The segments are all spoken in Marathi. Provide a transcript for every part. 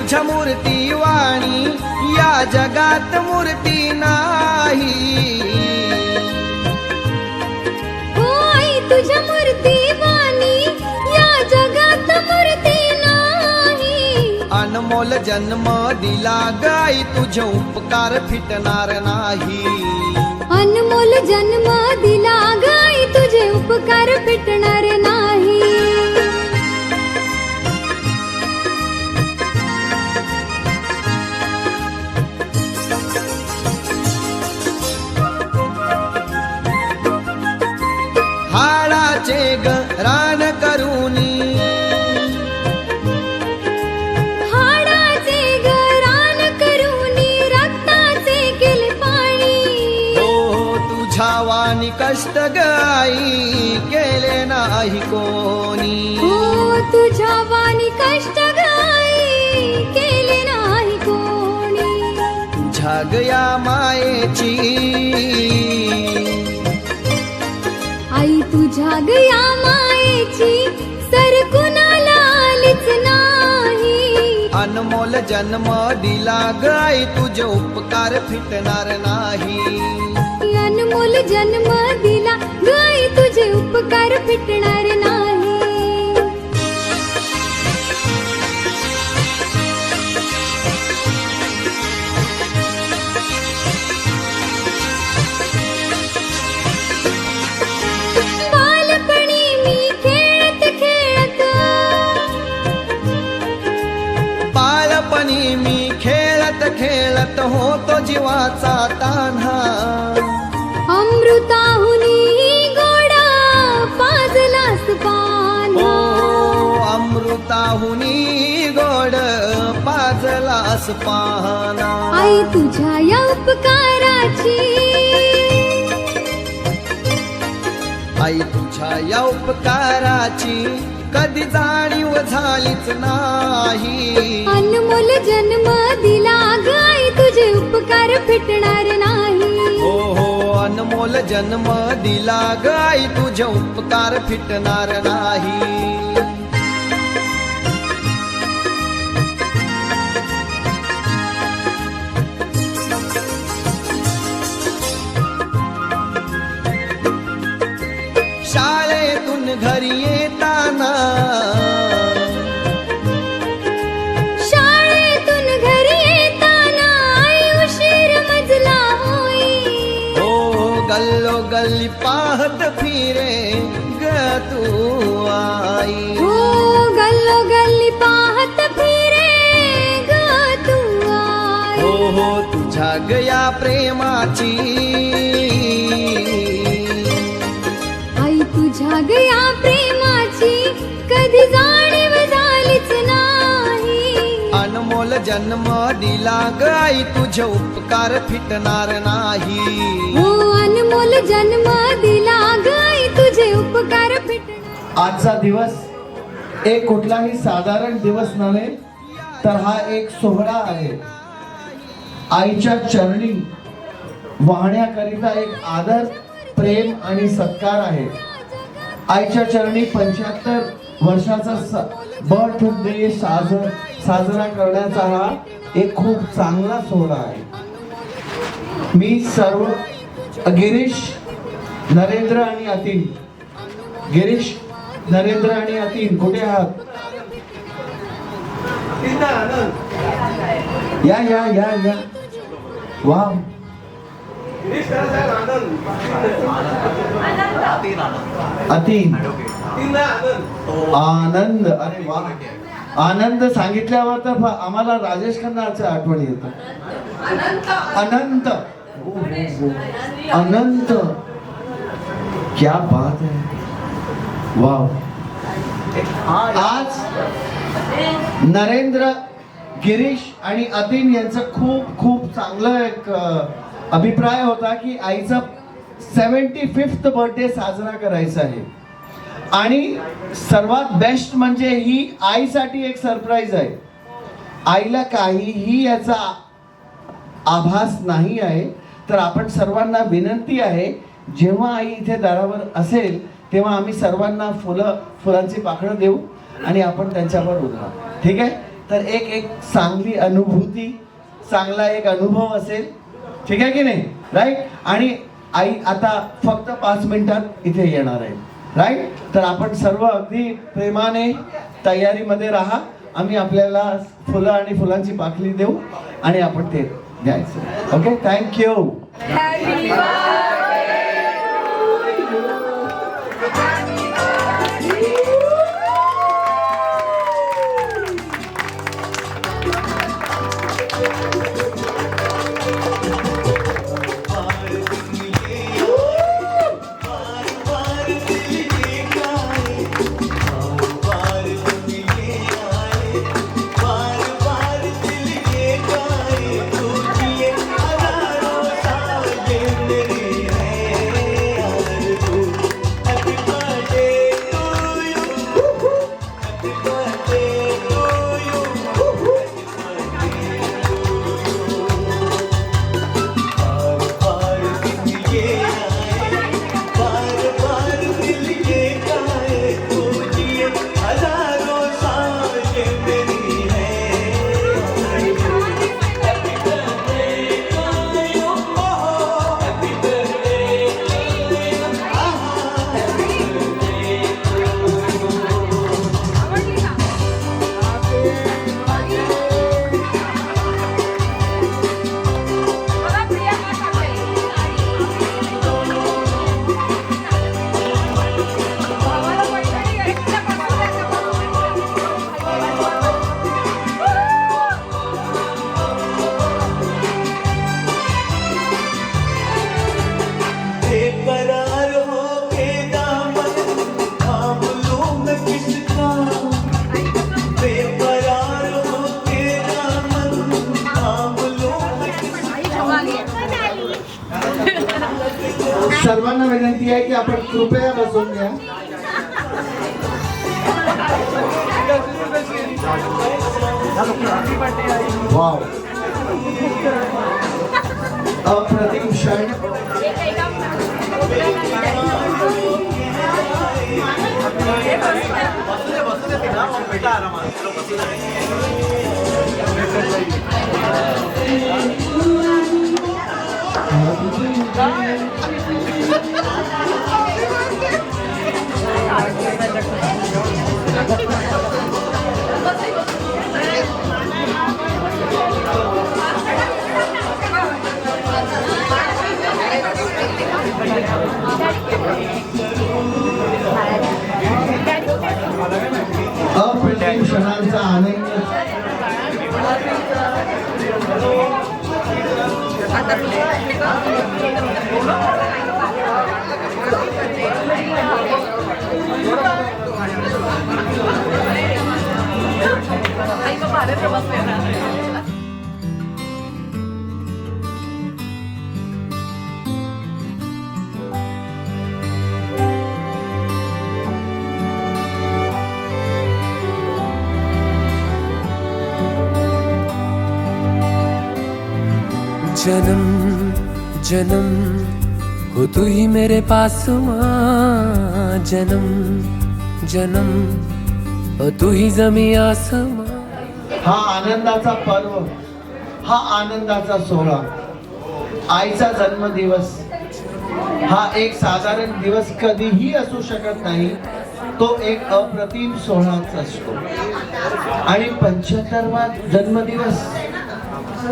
तुझ्या मूर्ती वाणी या जगात मूर्ती नाही. हो आई तुझ्या मूर्ती वाणी या जगात मूर्ती नाही. अनमोल जन्म दिला गाई तुझे उपकार फिटणार नाही. अनमोल जन्म दिला गाई तुझे उपकार फिटणार नाही. हाडाचे रान करूनी हाडाचे रान करूनी रक्ताचे केले पाणी. हो तुझ्या वाणी कष्ट गाई केले नाही कोणी. हो तुझ्या वाणी कष्ट गाई केले नाही कोणी. तुझ्या गया मायेची आई तुझ्या गया मायेची सर कुणाला आलीच नाही. अनमोल जन्म दिला गाई तुझे उपकार फिटणार नाही. अनमोल जन्म दिला गाई तुझे उपकार फिटणार नाही. बालपणी मी खेळत खेळत बालपणी मी खेळत खेळत होतो जीवाचा तान्हा. अमृताहुनी गोडा पाजलास पान्हा. अमृताहुनी गोड पाजलास पाना. आई तुझ्या या उपकाराची आई तुझ्या या उपकाराची कधी जाणीव झालीच नाही. अनमोल जन्म दिला गाई तुझे उपकार फिटणार नाही. हो हो अनमोल जन्म दिला गाई तुझे उपकार फिटणार नाही. शाळेतून घरी येताना शाळेतून घरी येताना आई उशीर मजला होई. हो गल्लो गल्ली पाहत फिरे ग तू आई. हो गल्लो गल्ली पाहत फिरे ग तू आई. हो हो तुझ्या गया प्रेमाची आई तुझ्या गया प्रेमाची कधी जाणीव झालीच नाही. अनमोल जन्म दिला गाई तुझे उपकार फिटणार नाही. हो अनमोल जन्म दिला गाई तुझे उपकार फिटणार. आजचा दिवस एक कुठलाही साधारण दिवस नव्हे, तर हा एक सोहळा आहे. आईच्या चरणी वाहण्याकरिता एक आदर, प्रेम आणि सत्कार आहे. आईच्या चरणी 75 वर्षाचा बर्थडे साजरा करण्याचा हा एक खूप चांगला सोहळा आहे. मी सर्व गिरीश, नरेंद्र आणि अतीन, गिरीश, नरेंद्र आणि अतीन कुठे आहात? या या या या. वा अतीन, आनंद. अरे वा, आनंद सांगितल्यावर तर आम्हाला राजेश खन्नाचं आठवण येतं. अनंत, अनंत, क्या बात है. वाव. आज नरेंद्र, गिरीश आणि अतीन यांचं खूप खूप चांगलं एक अभिप्राय होता की आईचा 75th बर्थडे साजरा करायचा आहे. आणि सर्वात बेस्ट म्हणजे ही आईसाठी एक सरप्राईज आहे. आईला काहीही याचा आभास नाही आहे. तर आपण सर्वांना विनंती आहे, जेव्हा आई इथे दारावर असेल तेव्हा आम्ही सर्वांना फुलांची पाकळं देऊ आणि आपण त्यांच्यावर उधळा. ठीक आहे. तर एक चांगली अनुभूती, चांगला एक अनुभव असेल, ठीक आहे की नाही, राईट. आणि आई आता फक्त 5 मिनिटात इथे येणार आहे, राईट. तर आपण सर्व अगदी प्रेमाने तयारीमध्ये राहा. आम्ही आपल्याला फुलं आणि फुलांची पाकळी देऊ आणि आपण ते द्यायचं. Okay, thank you. सर्वांना विनंती आहे की आपण कृपया बसून घ्या. वाव, अप्रतिम क्षण. अप्रतिम क्षणांचा आनंद. जन्म जन्म हो तू ही मेरे पास माँ, जन्म जन्म हो तू ही जमी आसमां. हा आनंदाचा पर्व, हा आनंदाचा सोहळा, आईचा जन्मदिवस हा एक साधारण दिवस कधीही असू शकत नाही. तो एक अप्रतिम सोहळाच असतो. आणि 75वा जन्मदिवस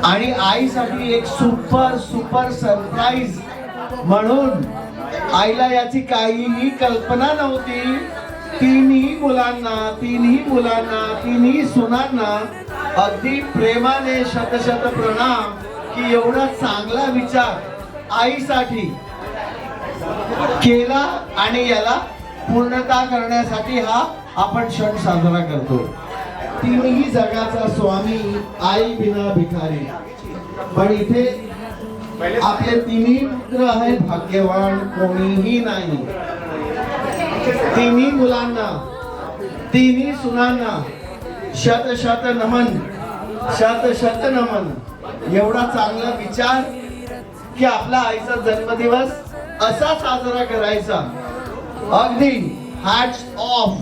आणि आईसाठी एक सुपर सुपर सरप्राईज म्हणून आईला याची काहीही कल्पना नव्हती. तिन्ही मुलांना तिन्ही सुनांना अगदी प्रेमाने शतशत प्रणाम की एवढा चांगला विचार आईसाठी केला आणि याला पूर्णता करण्यासाठी हा आपण क्षण साजरा करतो. तिन्ही जगाचा स्वामी, आई बिना भिकारी. पण इथे आपले तिन्ही पुत्र आहे भाग्यवान कोणीही नाही. तिन्ही मुलांना, तिन्ही सुनांना शत शत नमन, शत शत नमन. एवढा चांगला विचार की आपला आईचा जन्मदिवस असा साजरा करायचा, अगदी हॅट्स ऑफ.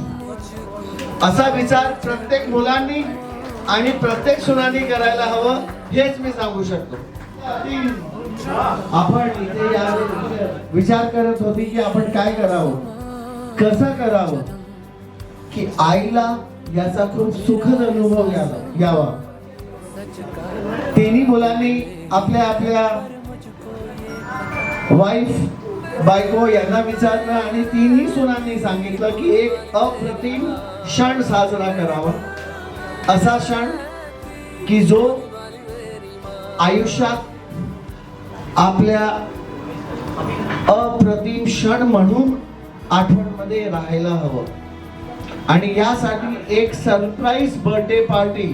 असा विचार प्रत्येक मुलांनी आणि प्रत्येक सुनानी करायला हवं हेच मी सांगू शकतो. आपण इथे या विचार करत होती की आपण काय करावं, कसं करावं की आईला याचा खूप सुखद अनुभव यावा. तिन्ही मुलांनी आपल्या आपल्या वाईफ बायको यांना विचारलं आणि तिन्ही सुनांनी सांगितलं की एक अप्रतिम क्षण साजरा करावा. असा क्षण की जो आयुष्यात आपल्या अप्रतिम क्षण म्हणून आठवणमध्ये राहायला हवं. आणि यासाठी एक सरप्राईज बर्थडे पार्टी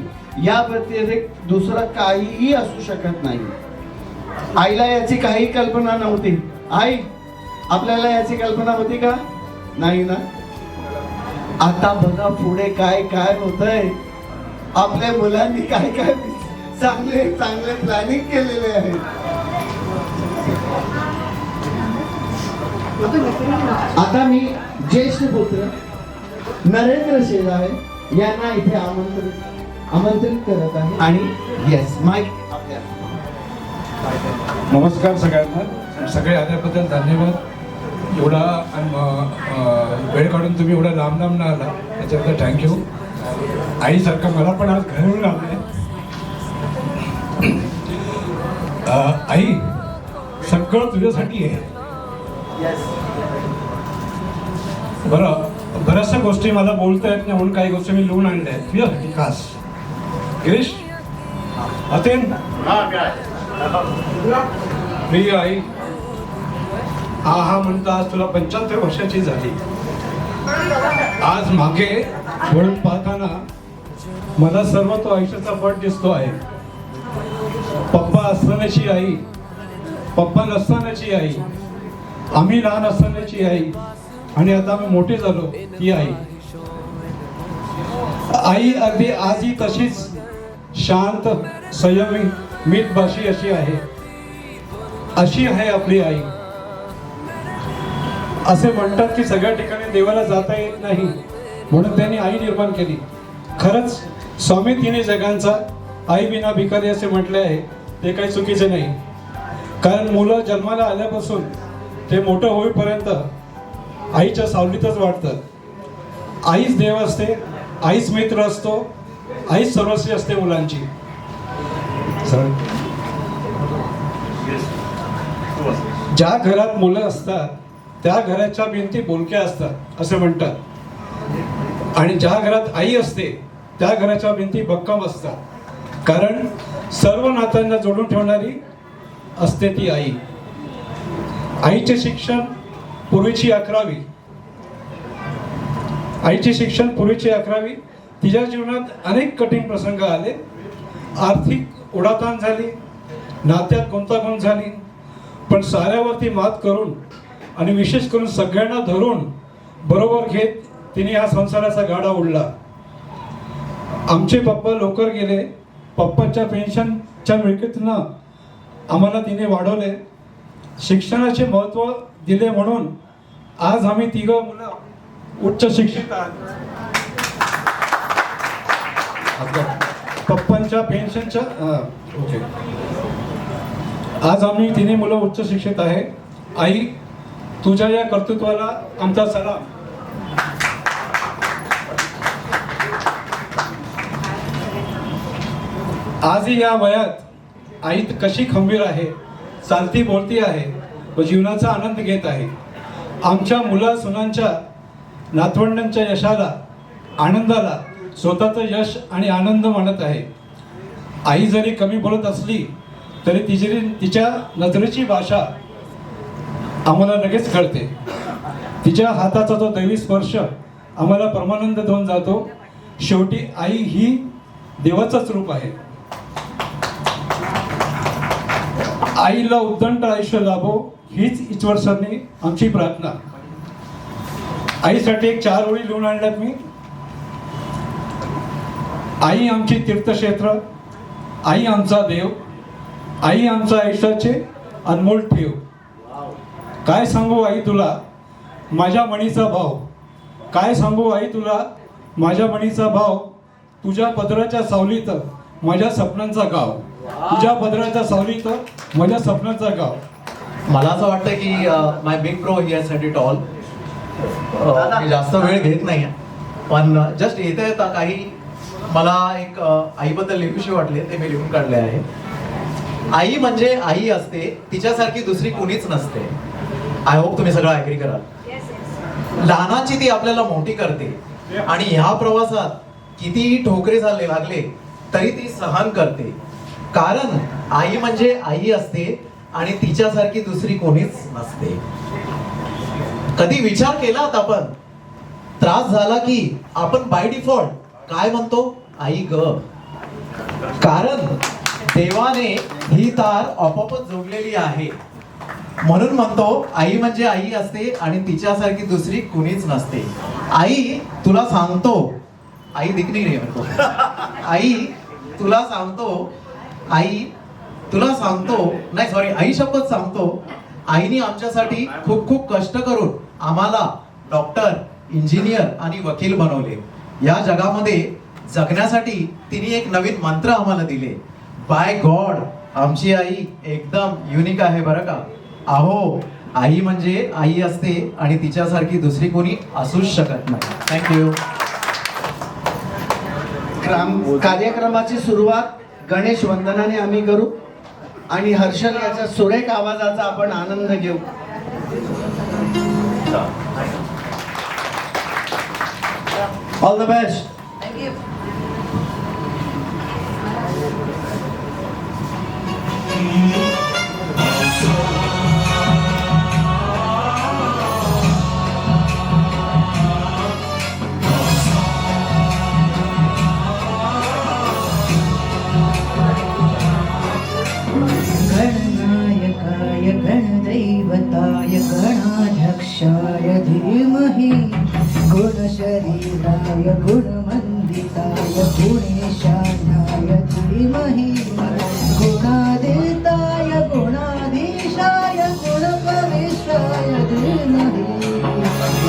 या व्यतिरिक्त दुसरं काहीही असू शकत नाही. आईला याची काही कल्पना नव्हती. आई, आपल्याला याची कल्पना होती का? नाही ना. आता बघा पुढे काय काय होतंय. आपल्या मुलांनी काय काय चांगले चांगले प्लॅनिंग केलेले आहे. आता मी ज्येष्ठ पुत्र नरेंद्र शेजारे यांना इथे आमंत्रित करत आहे. आणि येस माईक आपल्या. नमस्कार सगळ्यांना. सगळे आल्याबद्दल धन्यवाद. एवढा वेळ काढून तुम्ही एवढा लांब लांब न आला त्याच्याबद्दल थँक्यू. आईसारखं मला पण आज घरून आलं. आई, सगळं तुझ्यासाठी आहे. बरं, बऱ्याचशा गोष्टी मला बोलता येत नाही म्हणून काही गोष्टी मी लिहून आणल्या आहेत तुझ्यासाठी खास. गिरीश, अतेन मी आई हा म्हणता आज तुला 75 वर्षाची झाली. आज मागे वळून पाहताना मला सर्व तो आयुष्याचा पट दिसतो आहे. पप्पा असतानाची आई, पप्पा नसतानाची आई, आम्ही लहान असतानाची आई आणि आता आम्ही मोठे झालो ती आई. आई अगदी आजही तशीच शांत, संयमी, मितभाषी अशी आहे. अशी आहे आपली आई. असे म्हणतात की सगळ्या ठिकाणी देवाला जाता येत नाही म्हणून त्यांनी आई निर्माण केली. खरंच स्वामी तिन्ही जगांचा आई बिना भिकारी असे म्हटले आहे. ते काही चुकीचे नाही. कारण मुलं जन्माला आल्यापासून ते मोठं होईपर्यंत आईच्या सावलीतच वाढतात. आईच देव असते, आईच मित्र असतो, आईच सर्वस्वी असते मुलांची. ज्या घरात मुलं असतात त्या घराच्या भिंती बोलक्या असतात असे म्हणतात. आणि ज्या घरात आई असते त्या घराच्या भिंती भक्कम असतात. कारण सर्व नात्यांना जोडून ठेवणारी असते ती आई. आईचे शिक्षण पूर्वीची 11वी. आईचे शिक्षण पूर्वीची 11वी. तिच्या जीवनात अनेक कठीण प्रसंग आले. आर्थिक उडाताण झाली, नात्यात गुंतागुंत झाली, पण साऱ्यावरती मात करून आणि विशेष करून सगळ्यांना धरून बरोबर घेत तिने हा संसाराचा गाडा ओढला. आमचे पप्पा लवकर गेले. पप्पांच्या पेन्शनच्या मिळकतीनं आम्हाला तिने वाढवले. शिक्षणाचे महत्त्व दिले म्हणून आज आम्ही तिघं मुलं उच्च शिक्षित आहात. पप्पांच्या पेन्शनच्या ओके. आज आम्ही तिन्ही मुलं उच्च शिक्षित आहे. आई, तुझ्या या कर्तृत्वाला आमचा सलाम. आजही या वयात आई कशी खंबीर आहे, चालती बोलती आहे व जीवनाचा आनंद घेत आहे. आमच्या मुला सुनांच्या नातवंडांच्या यशाला, आनंदाला स्वतःचं यश आणि आनंद मानत आहे. आई जरी कमी बोलत असली तरी तिच्या नजरेची भाषा आम्हाला लगेच कळते. तिच्या हाताचा तो दैवी स्पर्श आम्हाला परमानंद देऊन जातो. शेवटी आई ही देवाचंच रूप आहे. आईला उद्दंड आयुष्य लाभो हीच ईश्वरचरणी आमची प्रार्थना. आईसाठी एक 4 ओळी लिहून आणल्यात मी. आई आमची तीर्थक्षेत्र, आई आमचा देव, आई आमच्या आयुष्याचे अनमोल ठेव. काय सांगू आई तुला माझ्या मणीचा भाव, काय सांगू आई तुला माझ्या मणीचा भाव. तुझ्या पदराच्या सावलीत माझ्या स्वप्नांचा गाव, तुझ्या पदराच्या सावलीत माझ्या स्वप्नांचा गाव. मला असं वाटतं की my big bro here set it all. मी जास्त वेळ घेत नाही पण जस्ट येता येता काही मला एक आईबद्दल लिहूशी वाटले ते मी लिहून काढले आहे. आई म्हणजे आई असते, तिच्यासारखी दुसरी कुणीच नसते. आय होप तुम्ही सगळं ऍग्री कराल. लहानाची ती आपल्याला मोठी करते आणि ह्या प्रवासात कितीही ठोकरे झाले लागले तरी ती सहन करते. कारण आई म्हणजे आई असते आणि तिच्यासारखी दुसरी कोणीच नसते. कधी विचार केलात आपण, त्रास झाला की आपण बाय डिफॉल्ट काय म्हणतो, आई ग. कारण देवाने ही तार आपोआपच जोडलेली आहे म्हणून म्हणतो आई म्हणजे आई असते आणि तिच्यासारखी दुसरी कुणीच नसते. आई तुला सांगतो, आई दिखनी नाही म्हणतो, आई तुला सांगतो, आई तुला सांगतो, नाही सॉरी आई शपथ सांगतो, आईने आमच्यासाठी खूप खूप कष्ट करून आम्हाला डॉक्टर, इंजिनियर आणि वकील बनवले. या जगामध्ये जगण्यासाठी तिने एक नवीन मंत्र आम्हाला दिले. बाय गॉड, आमची आई एकदम युनिक आहे बरं का. अहो, आई म्हणजे आई असते आणि तिच्यासारखी दुसरी कोणी असूच शकत नाही. थँक्यू. कार्यक्रमाची सुरुवात गणेश वंदनाने आम्ही करू आणि हर्षल याच्या सुरेख आवाजाचा आपण आनंद घेऊ. All the best. गणनायकाय गणदैवताय गणाध्यक्षाय धीमहि गुणशरीराय गुणमण्डिताय गुणेशानाय धीमहि गुणादिताय गुणाधीशाय गुणप्रविष्टाय धीमहि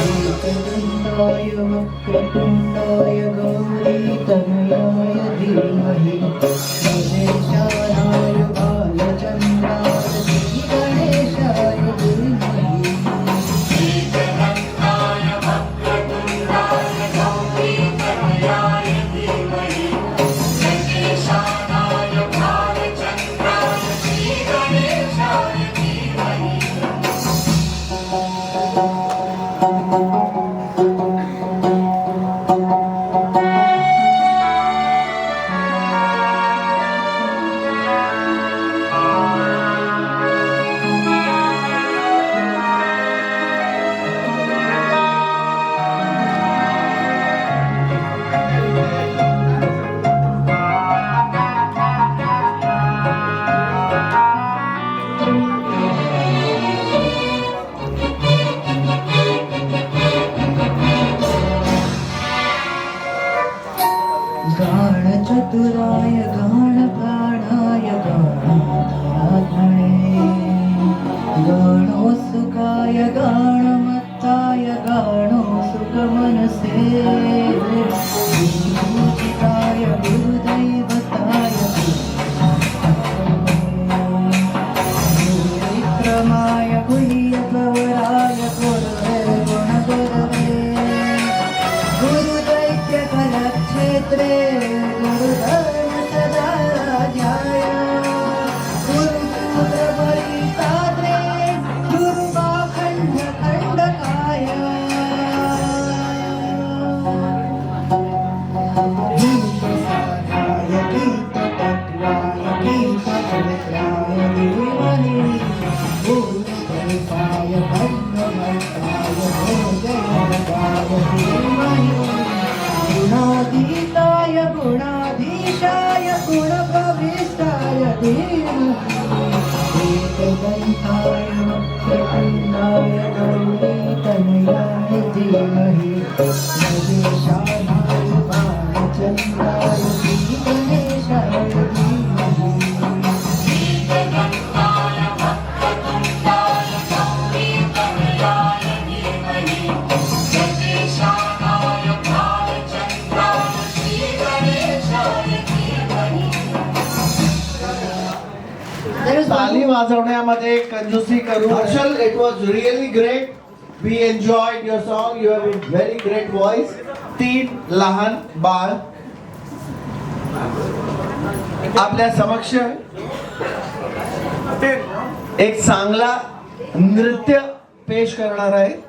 एकदन्ताय वक्रतुण्डाय गौरीतनयाय धीमहि गणेशानाय बालचन्द्राय श्रीगणेशाय धीमहि गाणचतुराय गाणप्राणाय गाणात्मने गाणोत्सुकाय गाणमत्ताय गाणोत्सुकमनसे गुरुपूजिताय गुरुदैवताय गुरुविक्रमाय गुह्यगौराय गुरुवे गुणगुरवे गुरुदैत्यकलक्षेत्रे गुरुधर्म सदा राजाय गुरुसूत्रपरितात्रे गुरुपाखण्ड खण्डकाय गीतसाराय गीततत्त्वाय गीतपवित्राय धीमहि गुरुदेवाय ब्रह्ममन्त्राय भोजयोगाय धीमहि गुणातीताय गुणाधीशाय गुणप्रविष्टाय धीमहि एकदन्ताय वक्रतुण्डाय गौरीतनयाय धीमहि गणेशानाय बालचन्द्राय श्रीगणेशाय धीमहि गणेशानाय बालचन्द्राय श्रीगणेशाय ताली वाजवण्यामध्ये कंजूसी करू. Harshal, it was really great. We enjoyed your song. You have a very great voice. 3 लहान बाळ आपल्या समक्ष एक चांगला नृत्य पेश करणार आहे.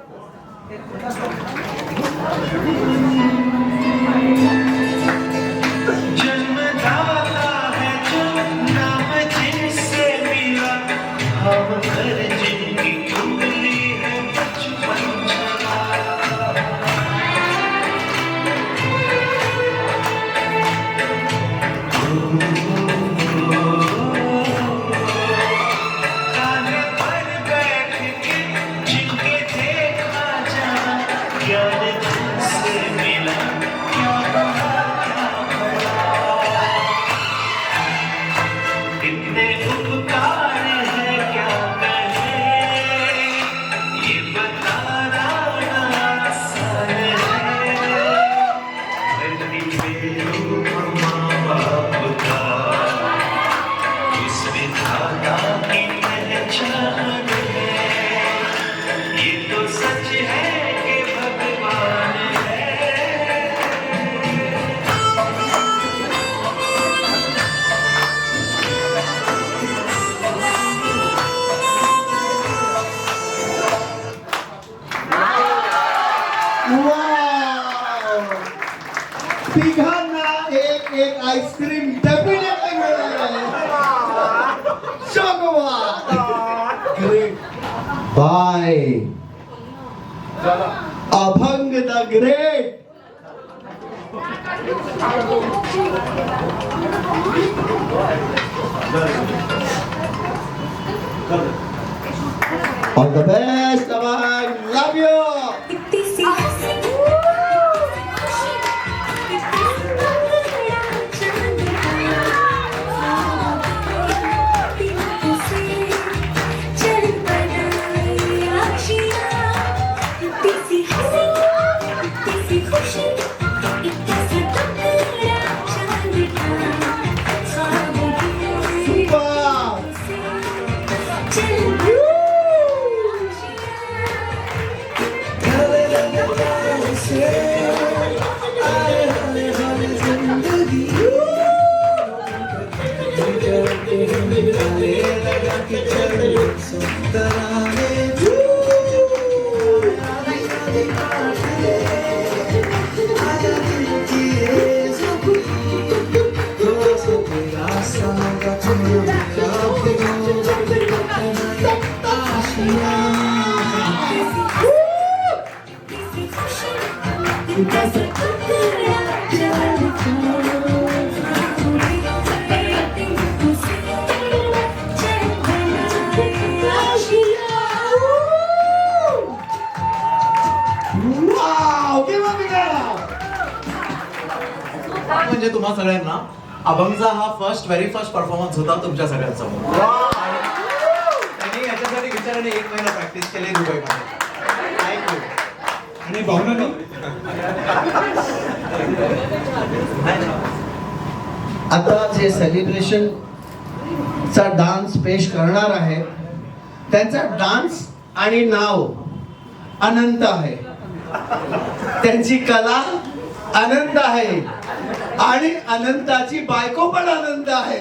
तिघांना एक एक आईस्क्रीम डेफिनेटली मिळणार आहे. ग्रेट बाय अभंग the great. All the best अभंग. लव यू. म्हणजे तुम्हा सगळ्यांना अभंगचा हा व्हेरी फर्स्ट परफॉर्मन्स होता तुमच्या सगळ्यांसमोर. त्यांनी याच्यासाठी विचाराने 1 महिना प्रॅक्टिस केली दुबईमध्ये. आणि भावना आता जे सेलिब्रेशन चा डान्स पेश करणार आहे त्यांचा डान्स आणि नाव अनंत आहे. त्यांची कला अनंत आहे आणि अनंताची बायको पण अनंत आहे.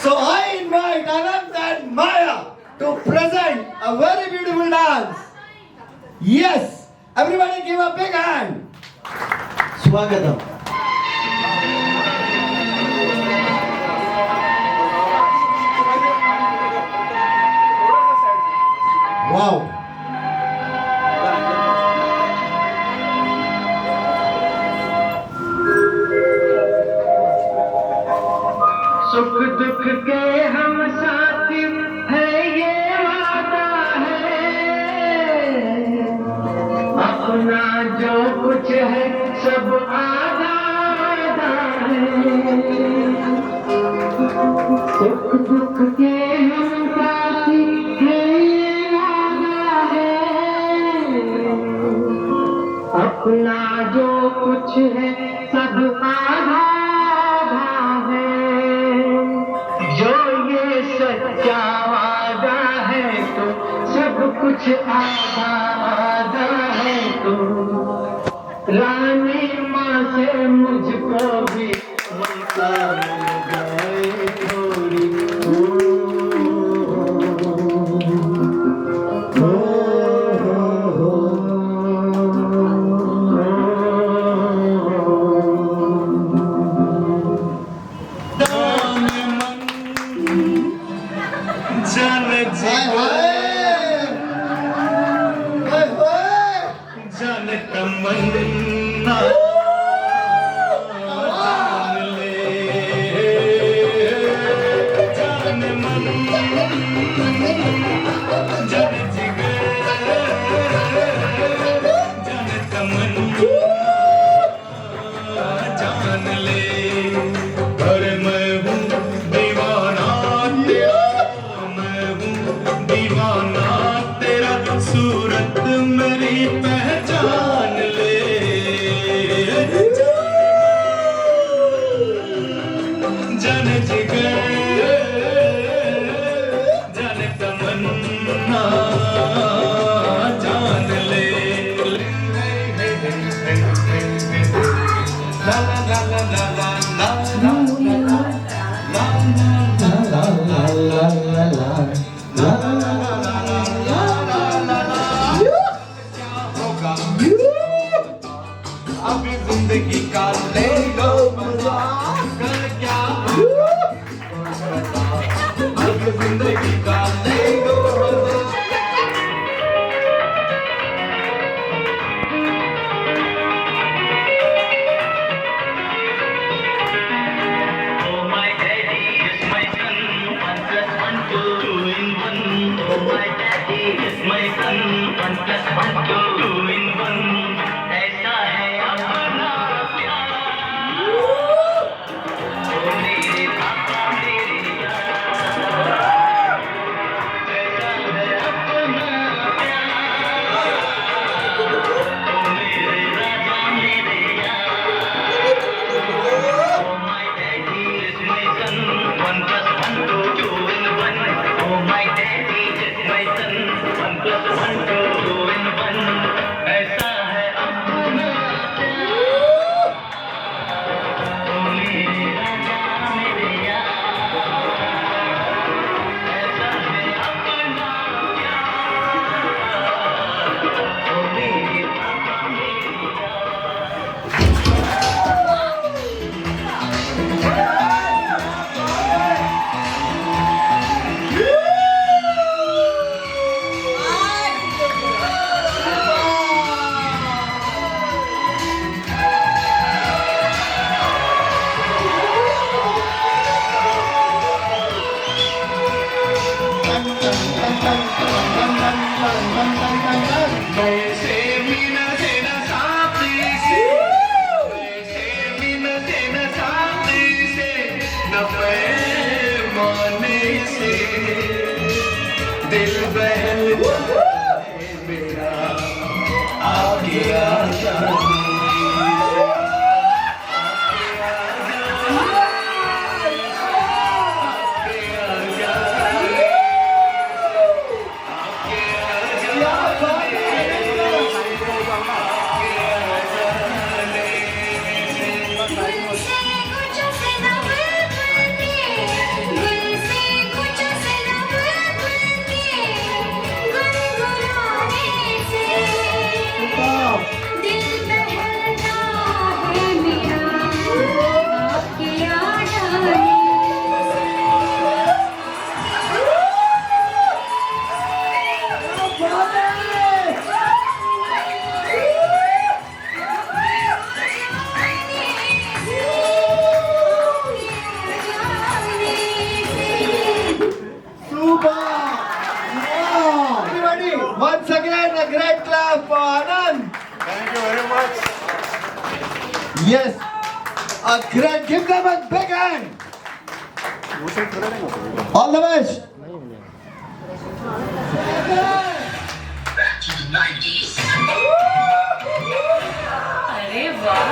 So I invite Anant and Maya to present a very beautiful dance. Yes, everybody give a big hand. स्वागतम. वाव. सुख दुख के हम साथी है ये वादा है, अपना जो कुछ है सब आधा आधा है. सुख दुख के हम साथी है ये वादा है, अपना जो कुछ है सब आधा आधा है. जो ये कुछ आधा आधा है तो रानी माँ से मुझको भी ममता मिल जाए थोड़ी। जन तमन्ना जान ले, जान मन जन जिगर जन तमन्ना जान ले। अरे मैं हूँ दीवाना तेरा, मैं हूँ दीवाना तेरा, सूरत मेरी पहचान ले। जन जिगर जन तमन्ना जान ले। ला ला ला ला ला ला ला अभी जिंदगी का ले लो मजा, कर क्या अभी जिंदगी का ले लो मजा। Oh my daddy is my son, 1 plus 1 2 in 1. Oh my daddy is my son, 1 plus 1 2 in 1. ऐसा है अपना प्यार, ओ मेरे पापा मेरे यार। ऐसा है अपना प्यार, ओ मेरे राजा मेरे यार। Oh my daddy is my son, 1 plus 1 2 in 1. Oh my daddy is my son, 1 plus 1 2 in 1. ऐसा है अपना प्यार, ओ मेरे राजा मेरे यार। ऐसा है अपना प्यार, ओ मेरे पापा मेरे यार। वैसे मिलते न साथी से, वैसे मिलते न साथी से, न पैमाने से दिल बहल जाए मेरा, आगे आ जा। Once again, a great clap for Anand. Thank you very much. Yes, a great. Give them a big hand. All the best. अरे वाह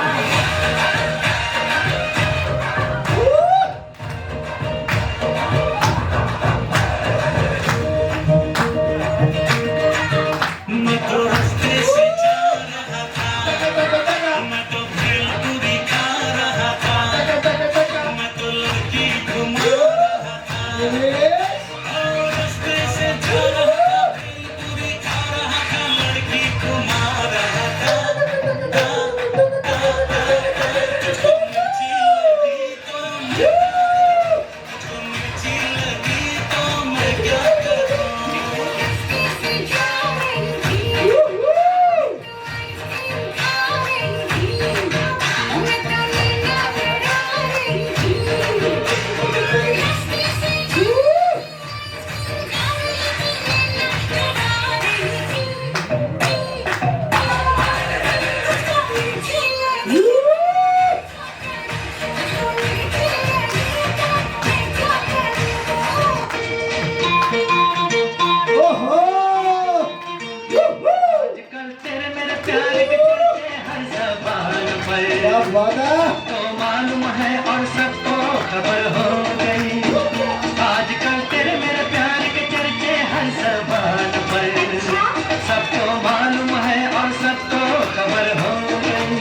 आजकल तेरे मेरे प्यार के चर्चे हर ज़बान पर क्या बात है? तो मालूम है और सबको खबर हो गई। आजकल तेरे मेरे प्यार के चर्चे हर ज़बान पर सबको मालूम है और सबको खबर हो गई।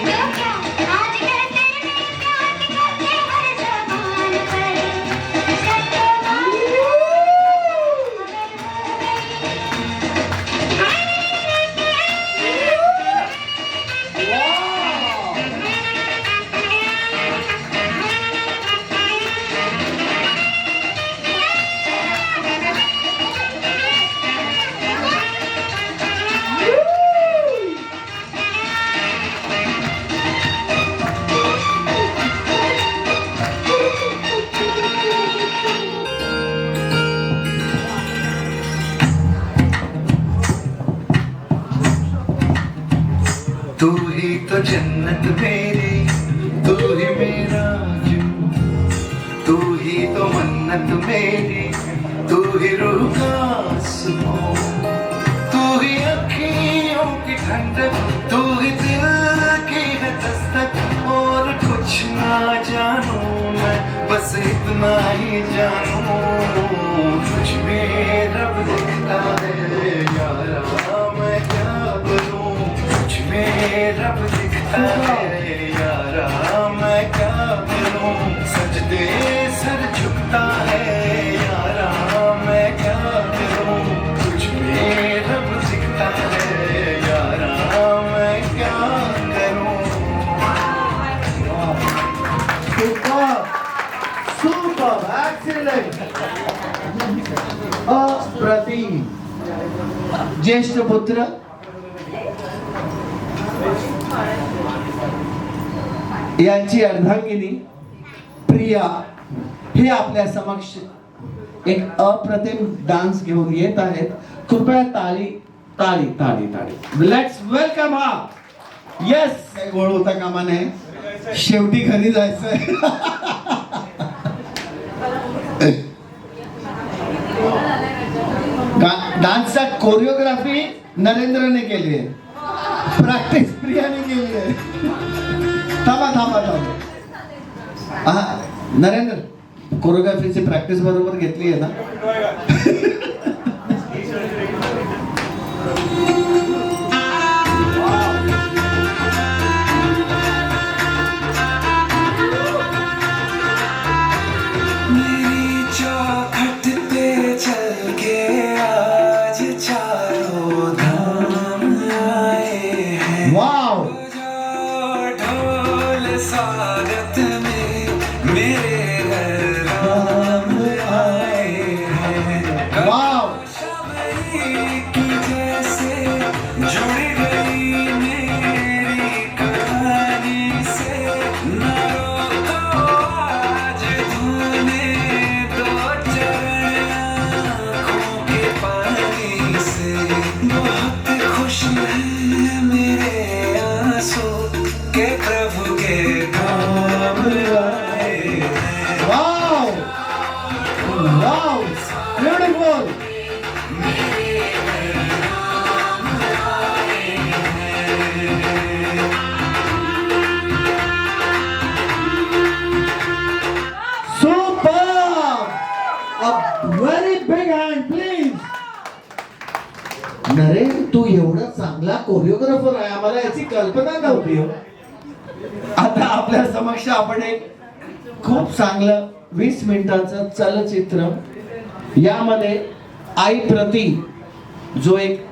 तू ही तो जन्नत मेरी, तू ही मेरा जुनून, तू ही तो मन्नत मेरी, तू ही रूह का सुकून, तू ही अखियों की ठंडक, तू ही दिल की है दस्तक। और कुछ ना जानू मैं, बस इतना ही जानू, तुझ में रब दिखता है यारा, मैं क्या करूं? तुझ में रब दिखता है यारा, मैं क्या करूं? सजदे सर झुकता है यारा, मैं क्या करूं? तुझ में रब दिखता है यारा, मैं क्या करूं? सुपर एक्सीलेंट, अप्रतिम. ज्येष्ठ पुत्र यांची अर्धांगिनी प्रिया हे आपल्या समक्ष एक अप्रतिम डान्स घेऊन येत आहेत. कृपया ताली ताली ताली ताली. लेट्स वेलकम हा. येस, काही गोळ होता कामा नये, शेवटी घरी जायचंय. डान्सचा कोरिओग्राफी नरेंद्रने केली आहे, प्रॅक्टिस प्रियाने केली आहे. थांबा थांबा थांबा. हा नरेंद्र, कोरिओग्राफीची प्रॅक्टिस बरोबर घेतली आहे ना? वाव, स्वागत में मेरे घर राम आए हैं। वाव, की जैसे जुड़ गई मेरी कहानी से, न रोको आज धोने दो चरण आँखों के पानी से। बहुत खुश है मेरे आंसू के प्रभु के काम आए हैं। Wow, wow, beautiful. Superb! A very big hand, please. Naren, तू एवढा चांगला कोरिओग्राफर आहे, आम्हाला याची कल्पना नव्हती हो. आता आपल्या समक्ष आपण एक खूप चांगलं 20 मिनिटाचं चलचित्र यामध्ये आई प्रती जो एक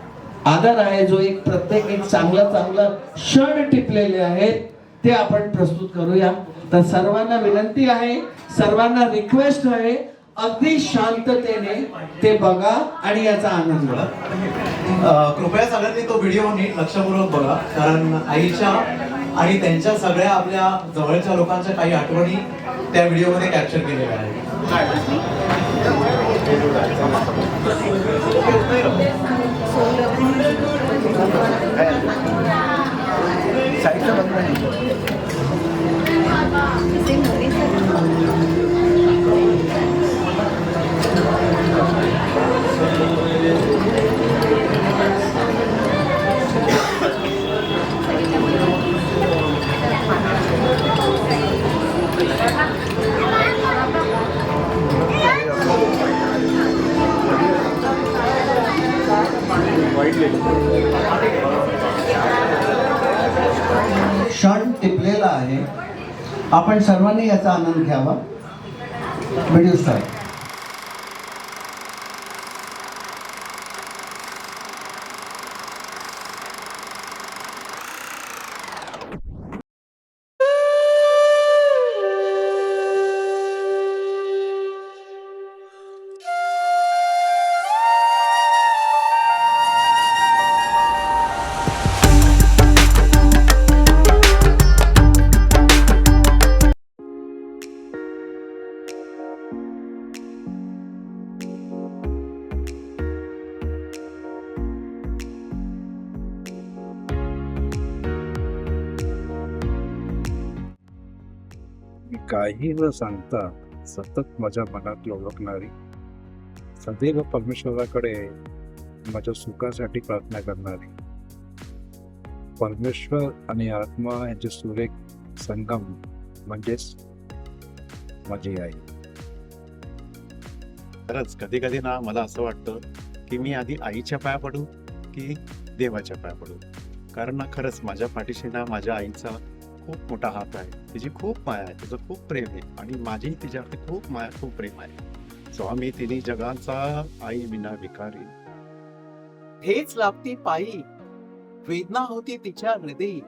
आदर आहे, जो एक प्रत्येक एक चांगलं क्षण टिपलेले आहेत ते आपण प्रस्तुत करूया. तर सर्वांना विनंती आहे, सर्वांना रिक्वेस्ट आहे, अगदी शांततेने ते बघा आणि याचा आनंद घ्या. कृपया सगळ्यांनी तो व्हिडिओ नीट लक्षपूर्वक बघा, कारण आईच्या आणि त्यांच्या सगळ्या आपल्या जवळच्या लोकांच्या काही आठवणी त्या व्हिडिओमध्ये कॅप्चर केलेल्या आहेत. क्षण टिपलेला आहे, आपण सर्वांनी याचा आनंद घ्यावा. Video start. मी काही न सांगता सतत माझ्या मनात लोळकणारी, सदैव परमेश्वराकडे माझ्या सुखासाठी प्रार्थना करणारी, परमेश्वर आणि आत्मा यांचे सुरेख संगम म्हणजेच माझी आई. खरंच कधी कधी ना मला असं वाटतं की मी आधी आईच्या पाया पडू की देवाच्या पाया पडू. कारण ना खरंच माझ्या पाठीशी ना माझ्या आईचा खूप मोठा हात आहे, तिची खूप माया आहे, तिचं खूप प्रेम आहे आणि माझी तिच्यावरती खूप माया खूप प्रेम आहे. स्वामी तिने जगाचा आई विना भिकारी. हेच लाभती पायी, वेदना होती तिच्या हृदयी,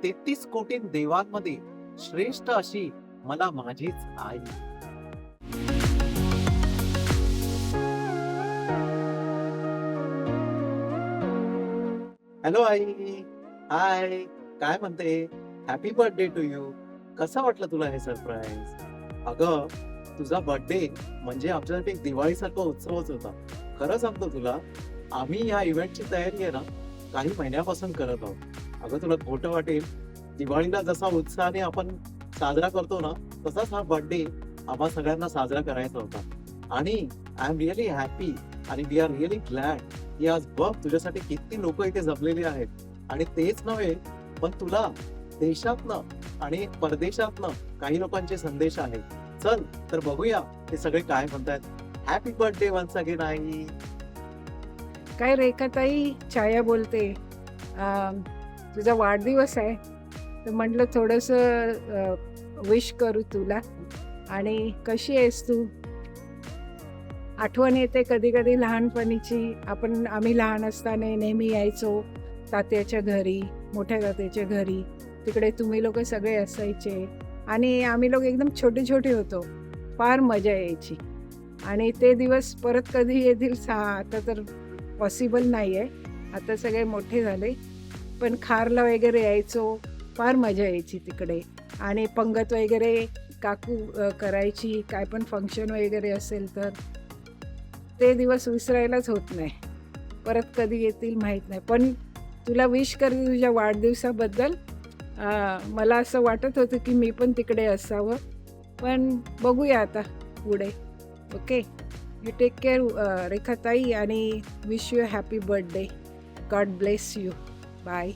33 कोटी देवांमध्ये श्रेष्ठ अशी मला माझीच आई. हॅलो आई, हाय, काय म्हणते? Happy birthday to you. कसं वाटलं तुला हे सरप्राईज? अगं तुझा बर्थडे म्हणजे आमच्यासाठी एक दिवाळीसारखा उत्सवच होता. खरं सांगतो तुला, आम्ही या इव्हेंटची तयारी आहे ना काही महिन्यापासून करत आहोत. अगं तुला खोटं वाटेल, दिवाळीला जसा उत्साहाने आपण साजरा करतो ना तसाच हा बर्थडे आम्हा सगळ्यांना साजरा करायचा होता. आणि आय एम रिअली हॅपी आणि वी आर रिअली ग्लॅड की आज बघ तुझ्यासाठी किती लोक इथे जमलेली आहेत. आणि तेच नव्हे पण तुला देशातनं आणि परदेशातनं काही लोकांचे संदेश आहेत. चल तर बघूया ते सगळे काय म्हणतात. हॅपी बर्थडे वन्स अगेन आई. काय रेखाताई, छाया बोलते. तुझा वाढदिवस आहे तर म्हटलं थोडंसं विश करू तुला. आणि कशी आहेस तू? आठवण येते कधी कधी लहानपणीची. आम्ही लहान असताना नेहमी यायचो तात्याच्या घरी, मोठ्या तात्याच्या घरी. तिकडे तुम्ही लोक सगळे असायचे आणि आम्ही लोक एकदम छोटे छोटे होतो. फार मजा यायची. आणि ते दिवस परत कधी येतील आता तर पॉसिबल नाही आहे, आता सगळे मोठे झाले. पण खारला वगैरे यायचो, फार मजा यायची तिकडे. आणि पंगत वगैरे काकू करायची, काय पण फंक्शन वगैरे असेल तर. ते दिवस विसरायलाच होत नाही. परत कधी येतील माहीत नाही. पण तुला विश करते तुझ्या वाढदिवसाबद्दल. मला असं वाटत होतं की मी पण तिकडे असावं, पण बघूया आता पुढे. ओके, यू टेक केअर रेखाताई आणि wish you happy birthday. God bless you. Bye.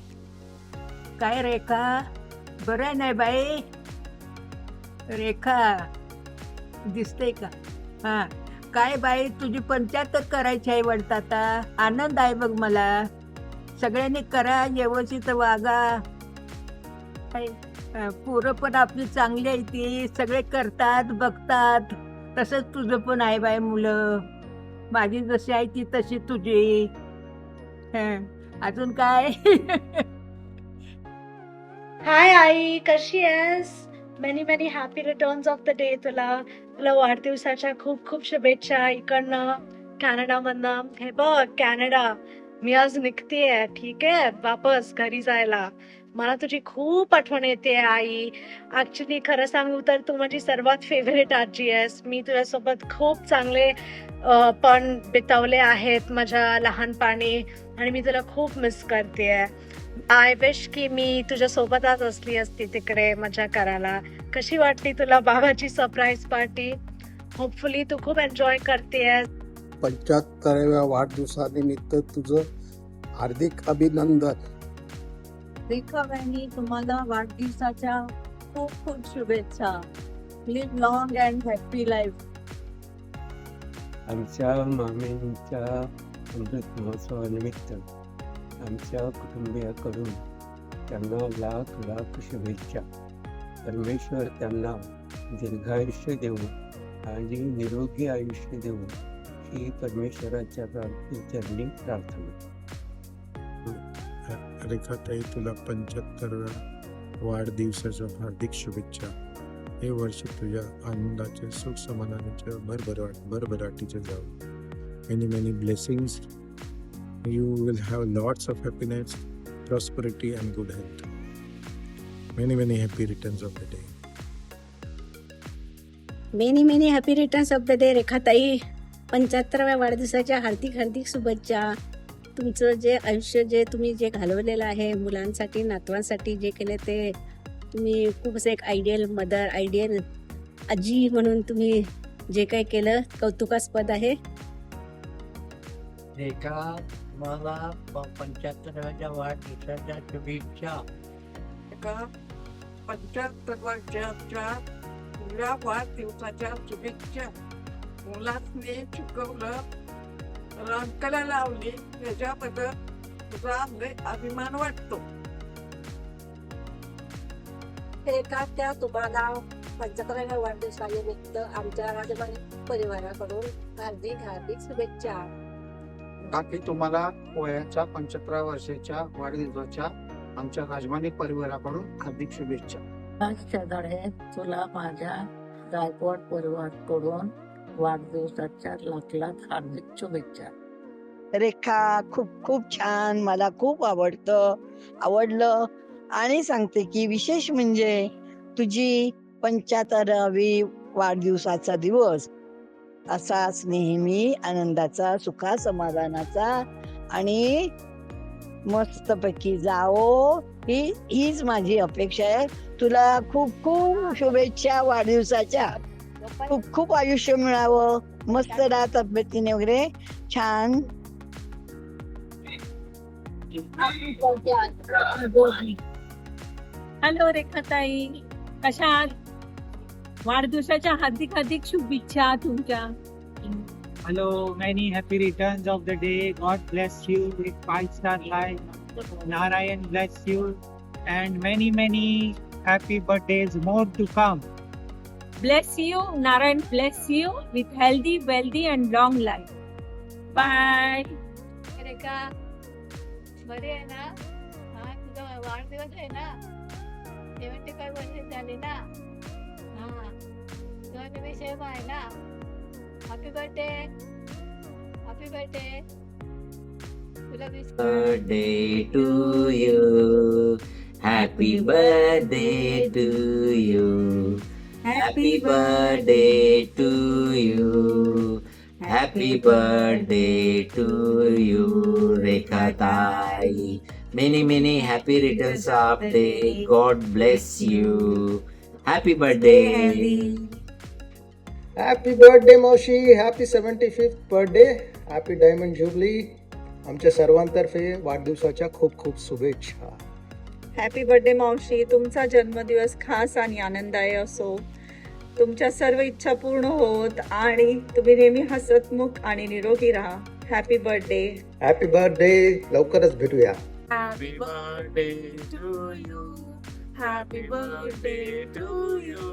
काय रेखा, बरं नाही बाई? रेखा दिसते का? हां, काय बाई तुझी पंचायतच करायची आहे वाटतं आता. आनंद आहे बघ मला. सगळ्यांनी करा, व्यवस्थित वागा. पोरं पण आपली चांगली आहे, ती सगळे करतात बघतात. तसंच तुझं पण आहे बाई मुलं. माझी जशी आहे ती तशी तुझी. हं, अजून काय? हाय आई, कशी आहेस? Many many happy returns of the day तुला. तुला वाढदिवसाच्या खूप खूप शुभेच्छा इकडनं कॅनडामधनं. हे बघ कॅनडा, मी आज निघतेय, ठीक आहे, वापस घरी जायला. मला तुझी खूप आठवण येते आई. ॲक्च्युली खरं सांगू तर तू माझी सर्वात फेवरेट आजी आहेस. मी तुझ्यासोबत खूप चांगले पण बितवले आहेत माझ्या लहानपणी आणि मी तुला खूप मिस करते. आय विश की मी तुझ्यासोबत आज असली असती तिकडे मजा करायला. कशी वाटली तुला बाबाची सरप्राईज पार्टी? होपफुली तू खूप एन्जॉय करतेस. 75व्या वाढदिवसानिमित्त तुझं हार्दिक अभिनंदन. रेखा बहिणी, तुम्हाला वाढदिवसाच्या खूप खूप शुभेच्छा. Live long and happy life. आमच्या मामींच्या अमृत महोत्सवानिमित्त आमच्या कुटुंबियाकडून त्यांना लाख लाख शुभेच्छा. परमेश्वर त्यांना दीर्घायुष्य देऊन आणि निरोगी आयुष्य देऊन ही परमेश्वराच्या चरणी प्रार्थना. रेखाताई, तुला 75व्या वाढदिवसाच्या हार्दिक शुभेच्छा. हे वर्ष तुझ्या आनंदाचे, सुख समाधानाच्या भरभराटीचे जाऊ. Many many blessings. You will have lots of happiness, prosperity and good health. Many many happy returns of the day. Many many happy returns of the day Rekhatai. 75व्या वाढदिवसाच्या हार्दिक हार्दिक शुभेच्छा. तुमचं जे आयुष्य जे तुम्ही जे घालवलेलं आहे मुलांसाठी नातवांसाठी जे केले ते तुम्ही खूपच एक आयडियल मदर, आयडियल आजी म्हणून तुम्ही जे काही केलं कौतुकास्पद आहे. रेखा, मला 75व्या वाढदिवसाच्या शुभेच्छा. 75 वर्षाच्या तुझ्या वाढदिवसाच्या शुभेच्छा. मुलांनी शिकवलं, रंकाला लावली, त्याच्याबद्दल तुझा अभिमान वाटतो. रेखा, त्या तुम्हाला 75व्या वाढदिवसानिमित्त आमच्या राजमानी परिवाराकडून हार्दिक हार्दिक शुभेच्छा. बाकी तुम्हाला वयाच्या 75व्या वर्षाच्या वाढदिवसाच्या आमच्या राजमानी परिवाराकडून हार्दिक शुभेच्छा. शेजारे, तुला माझ्या गायकवाड परिवाराकडून वाढदिवसाच्या लाख लाख हार्दिक शुभेच्छा. रेखा, खूप खूप छान, मला खूप आवडलं आणि सांगते की विशेष म्हणजे तुझी 75वी वाढदिवसाचा दिवस असाच नेहमी आनंदाचा, सुखा समाधानाचा आणि मस्तपैकी जाओ, हीच माझी अपेक्षा आहे. तुला खूप खूप शुभेच्छा वाढदिवसाच्या. खूप खूप आयुष्य मिळावं, मस्त राहा तब्येतीने वगैरे छान. हॅलो रेखाताई, कशा आहात? वाढदिवसाच्या हार्दिक हार्दिक शुभेच्छा तुमच्या. Hello, many happy returns of the day. God bless you with 5-star life. Narayan bless you and many many happy birthdays more to come. Bless you, Narayan bless you with healthy, wealthy and long life. Bye. रेखा, बरी आहे ना? हा, तुझा वाढदिवस आहे ना? 75 वर्ष झाली ना? हा, तुझा विषय आहे ना? Happy birthday, happy birthday. तुला birthday to you. Happy birthday to you. Happy birthday to you. Happy birthday to you, Rekhatai. Many many happy returns of day. God bless you. Happy birthday. Happy birthday मावशी. Happy 75th birthday. Happy diamond jubilee. आमच्या सर्वांतर्फे वाढदिवसाच्या खूप खूप शुभेच्छा. हॅपी बर्थडे मावशी. तुमचा जन्मदिवस खास आणि आनंददायी असो. तुमच्या सर्व इच्छा पूर्ण होत आणि तुम्ही नेहमी हसतमुख आणि निरोगी राहा. Happy birthday. Happy birthday. लवकरच भेटूया. Happy birthday to you. Happy birthday to you.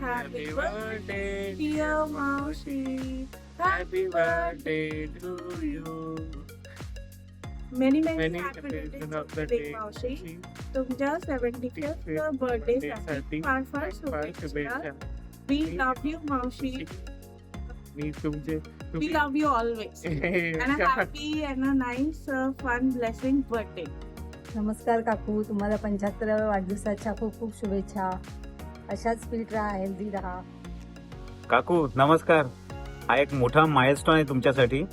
Happy birthday dear मावशी. Happy birthday to you. Many Many many happy returns of the birthday day. मावशी. तुमच्या 75th बर्थडे साठी फार फार शुभेच्छा. वी लव्ह यू मावशी. मी तुमचे we love you always. And happy and a nice fun blessing birthday. नमस्कार काकू, तुम्हाला 75व्या वाढदिवसाच्या खूप खूप शुभेच्छा. अशाच फिट राहा, हेल्दी राहा. काकू नमस्कार. हा एक मोठा माइलस्टोन आहे तुमच्यासाठी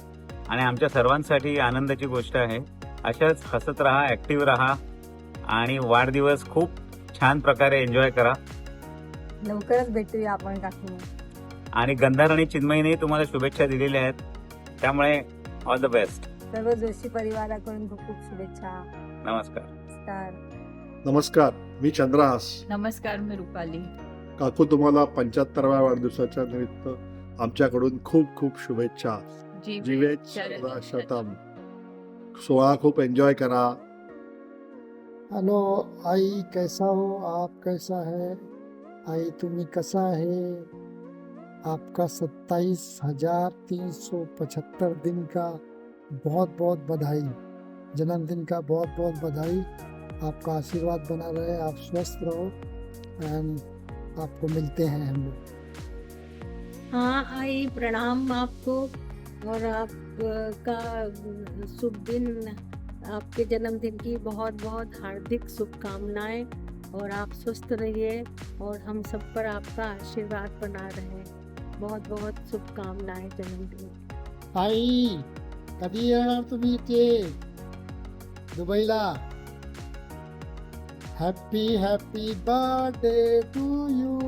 आणि आमच्या सर्वांसाठी आनंदाची गोष्ट आहे. अशाच हसत राहा, ऍक्टिव्ह राहा आणि वाढदिवस खूप छान प्रकारे एन्जॉय करा. लवकरच भेटूया आपण काकू. आणि गंधार आणि चिन्मयीने तुम्हाला शुभेच्छा दिलेल्या आहेत, त्यामुळे ऑल द बेस्ट. सर्व जोशी परिवाराकडून खूप खूप शुभेच्छा. नमस्कार. नमस्कार. नमस्कार, मी चंद्रहास. नमस्कार, मी रुपाली. काकू तुम्हाला 75व्या वाढदिवसाच्या निमित्त आमच्याकडून खूप खूप शुभेच्छा. जीवेत सदा शतम. सोहळा खूप एन्जॉय करा. हेलो आई, कैसा हो आप? कैसा है आई? तुम्ही कसा है? आपका 27,375 दिन का बहुत बहुत बधाई. जन्मदिन का बहुत बहुत बधाई. आपका आशीर्वाद बना रहे, आप स्वस्थ रहो एंड आपको मिलते हैं हम लोग. हाँ आई, प्रणाम आपको और आपका शुभ दिन. आपके जन्मदिन की बहुत बहुत हार्दिक शुभकामनाएं और आप स्वस्थ रहिए और हम सब पर आपका आशीर्वाद बना रहे. बहुत बहुत शुभकामनाएं जन्मदिन. आई, कधी येणार तुम्ही इथे दुबईला? Happy happy birthday to you.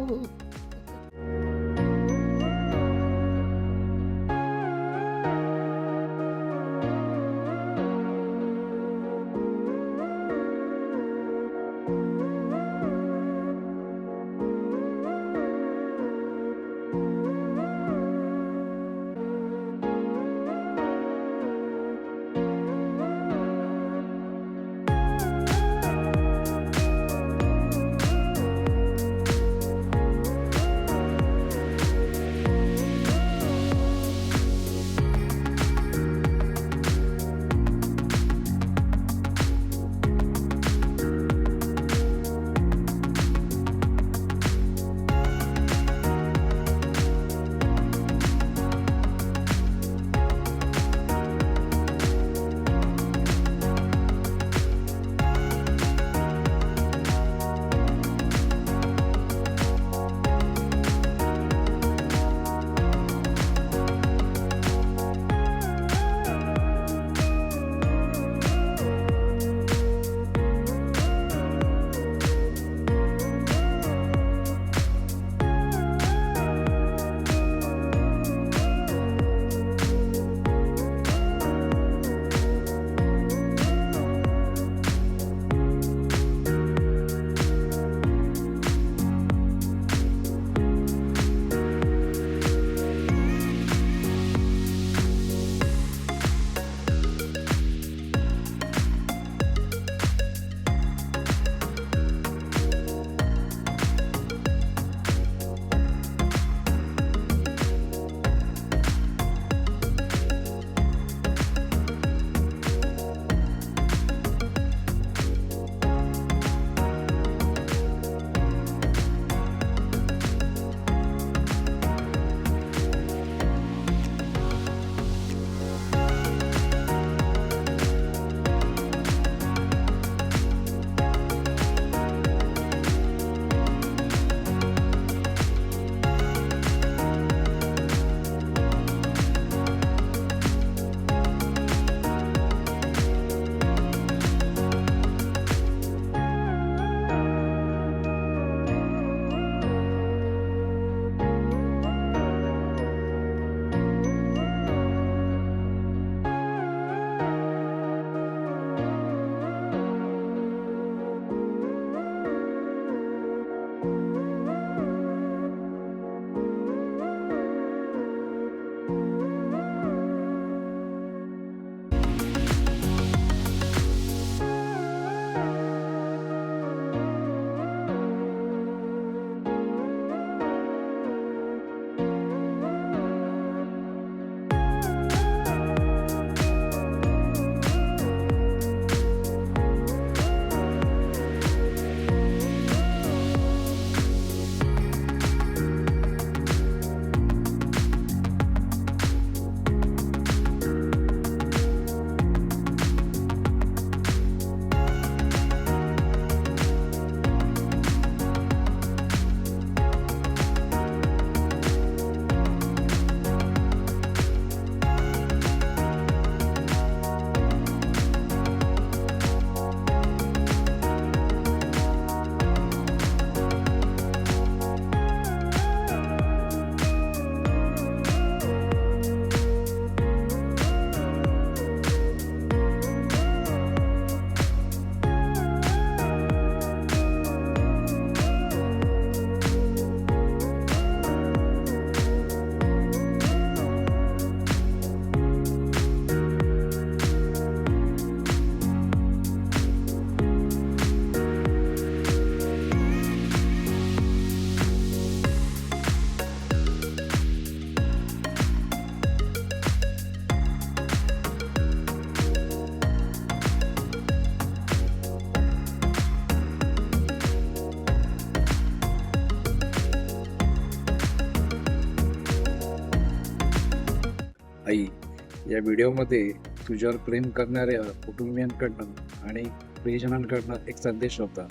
या व्हिडिओमध्ये तुझ्यावर प्रेम करणाऱ्या कुटुंबियांकडनं आणि प्रियजनांकडनं एक संदेश होता,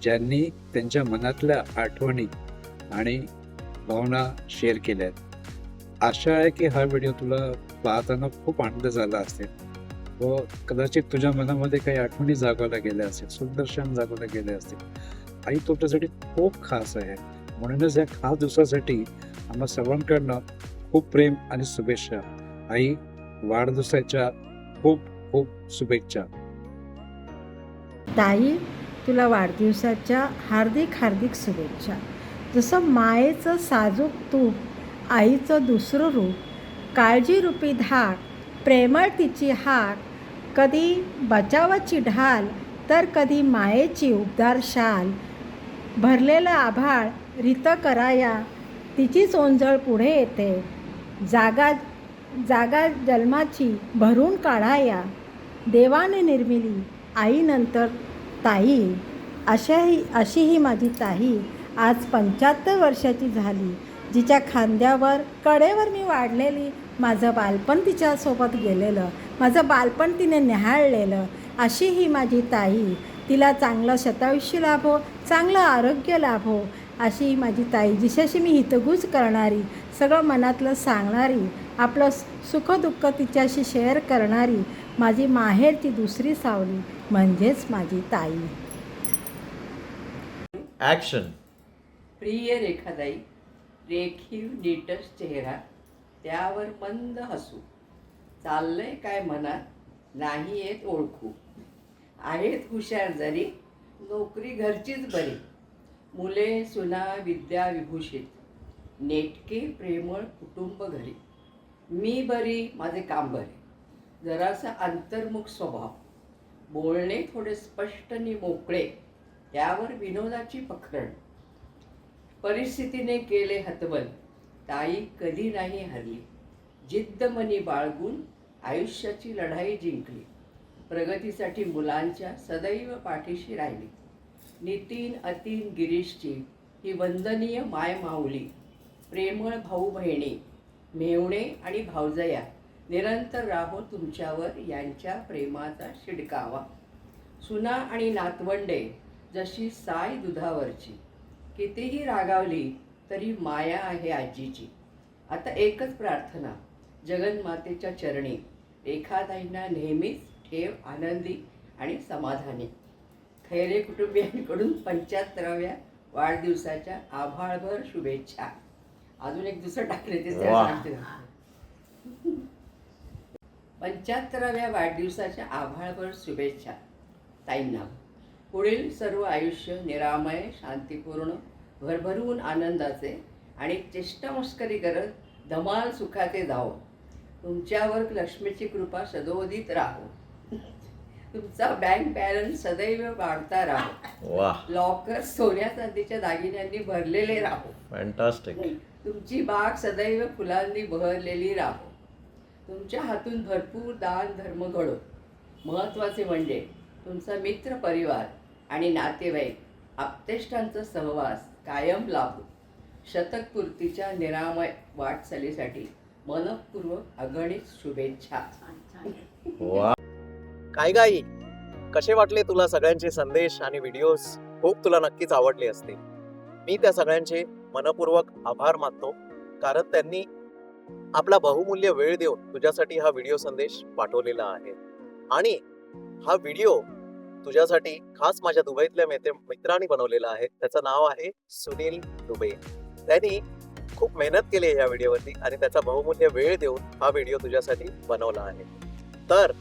ज्यांनी त्यांच्या मनातल्या आठवणी आणि भावना शेअर केल्यात. आशा आहे की हा व्हिडिओ तुला पाहताना खूप आनंद झाला असेल व कदाचित तुझ्या मनामध्ये काही आठवणी जागवल्या गेल्या असतील, सुंदर क्षण जागवल्या गेले असतील. आई तुझ्यासाठी खूप खास आहे, म्हणूनच या खास दिवसासाठी आम्हा सर्वांकडनं खूप प्रेम आणि शुभेच्छा. आई, वाढदिवसाच्या खूप खूप शुभेच्छा. ताई, तुला वाढदिवसाच्या हार्दिक हार्दिक शुभेच्छा. जसं मायेचं साजूक तूप, आईचं दुसरं रूप, काळजीरूपी धाक, प्रेमळ तिची हाक, कधी बचावाची ढाल तर कधी मायेची उबदार शाल, भरलेलं आभाळ रित कराया तिचीच ओंजळ पुढे येते, जागा जागा जन्माची भरून काढाया, देवाने निर्मिली आईनंतर ताई. अशी ही माझी ताई आज 75 वर्षाची झाली, जिच्या खांद्यावर कडेवर मी वाढलेली, माझं बालपण तिच्यासोबत गेलेलं, माझं बालपण तिने न्याहाळलेलं. अशी ही माझी ताई, तिला चांगलं शतायुष्य लाभो, चांगलं आरोग्य लाभो. अशी ही माझी ताई, जिच्याशी मी हितगुज करणारी, सगळं मनातलं सांगणारी, आपलं सुखदुःख तिच्याशी शेअर करणारी, माझी माहेर ती दुसरी सावली म्हणजेच माझी ताई. ॲक्शन. प्रिय रेखाताई, रेखीव नीटच चेहरा, त्यावर मंद हसू, चाललंय काय मनात नाही येत ओळखू, आहेत हुशार जरी, नोकरी घरचीच बरी, मुले सुना विद्या विभूषित, नेटके प्रेमळ कुटुंब घरी, मी बरी माझे काम बरे, जरासा अंतर्मुख स्वभाव, बोलणे थोडे स्पष्ट आणि मोकळे, त्यावर विनोदाची पखरण, परिस्थितीने केले हतबल, ताई कधी नाही हरली, जिद्द मनी बाळगून आयुष्याची लढाई जिंकली, प्रगतीसाठी मुलांच्या सदैव पाठीशी राहिली, नितीन अतीन गिरीशची ही वंदनीय माय माऊली, प्रेमळ भाऊ बहिणी मेवणे आणि भावजया, निरंतर राहो तुमच्यावर यांच्या प्रेमाचा शिडकावा, सुना आणि नातवंडे जशी साय दुधावरची, कितीही रागावली तरी माया आहे आजीची. आता एकच प्रार्थना जगन्मातेच्या चरणी, रेखाताईंना नेहमीच ठेव आनंदी आणि समाधानी. खैरे कुटुंबियांकडून 75व्या वाढदिवसाच्या आभाळभर शुभेच्छा. अजून एक दुसरं टाकले ते सांगते. 75व्या वाढदिवसाच्या आभाळभर शुभेच्छा ताईंना. पुढील सर्व आयुष्य निरामय, शांतीपूर्ण, भरभरून आनंदाचे आणि चेष्टामस्करी करत धमाल सुखाचे जावो. तुमच्यावर लक्ष्मीची कृपा सदोदित राहो. तुमचा बँक बॅलन्स सदैव वाढता राहो. लॉकर सोन्या चांदीच्या दागिन्यांनी भरलेले राहो. फॅन्टास्टिक. तुमची बाग सदैव फुलांनी बहरलेली राहो. तुमच्या हातून भरपूर दान धर्म घडो. महत्त्वाचे म्हणजे तुमचा मित्र परिवार आणि नातेवाईक आप्तेष्टांचा सहवास कायम लाभो. शतकपूर्तीच्या निरामय वाटचालीसाठी मनपूर्वक अगणित शुभेच्छा. काय गाई, कसे वाटले तुला सगळ्यांचे संदेश आणि व्हिडिओज? खूप तुला नक्कीच आवडले असतील. मी त्या सगळ्यांचे मनपूर्वक आभार मानतो, कारण त्यांनी आपला बहुमूल्य वेळ देऊन तुझ्यासाठी हा व्हिडिओ संदेश पाठवलेला आहे. आणि हा व्हिडिओ तुझ्यासाठी खास माझ्या दुबईतल्या मित्रांनी बनवलेला आहे. त्याचं नाव आहे सुनील दुबे. त्यांनी खूप मेहनत केली आहे या व्हिडिओवरती आणि त्याचा बहुमूल्य वेळ देऊन हा व्हिडिओ तुझ्यासाठी बनवला आहे. तर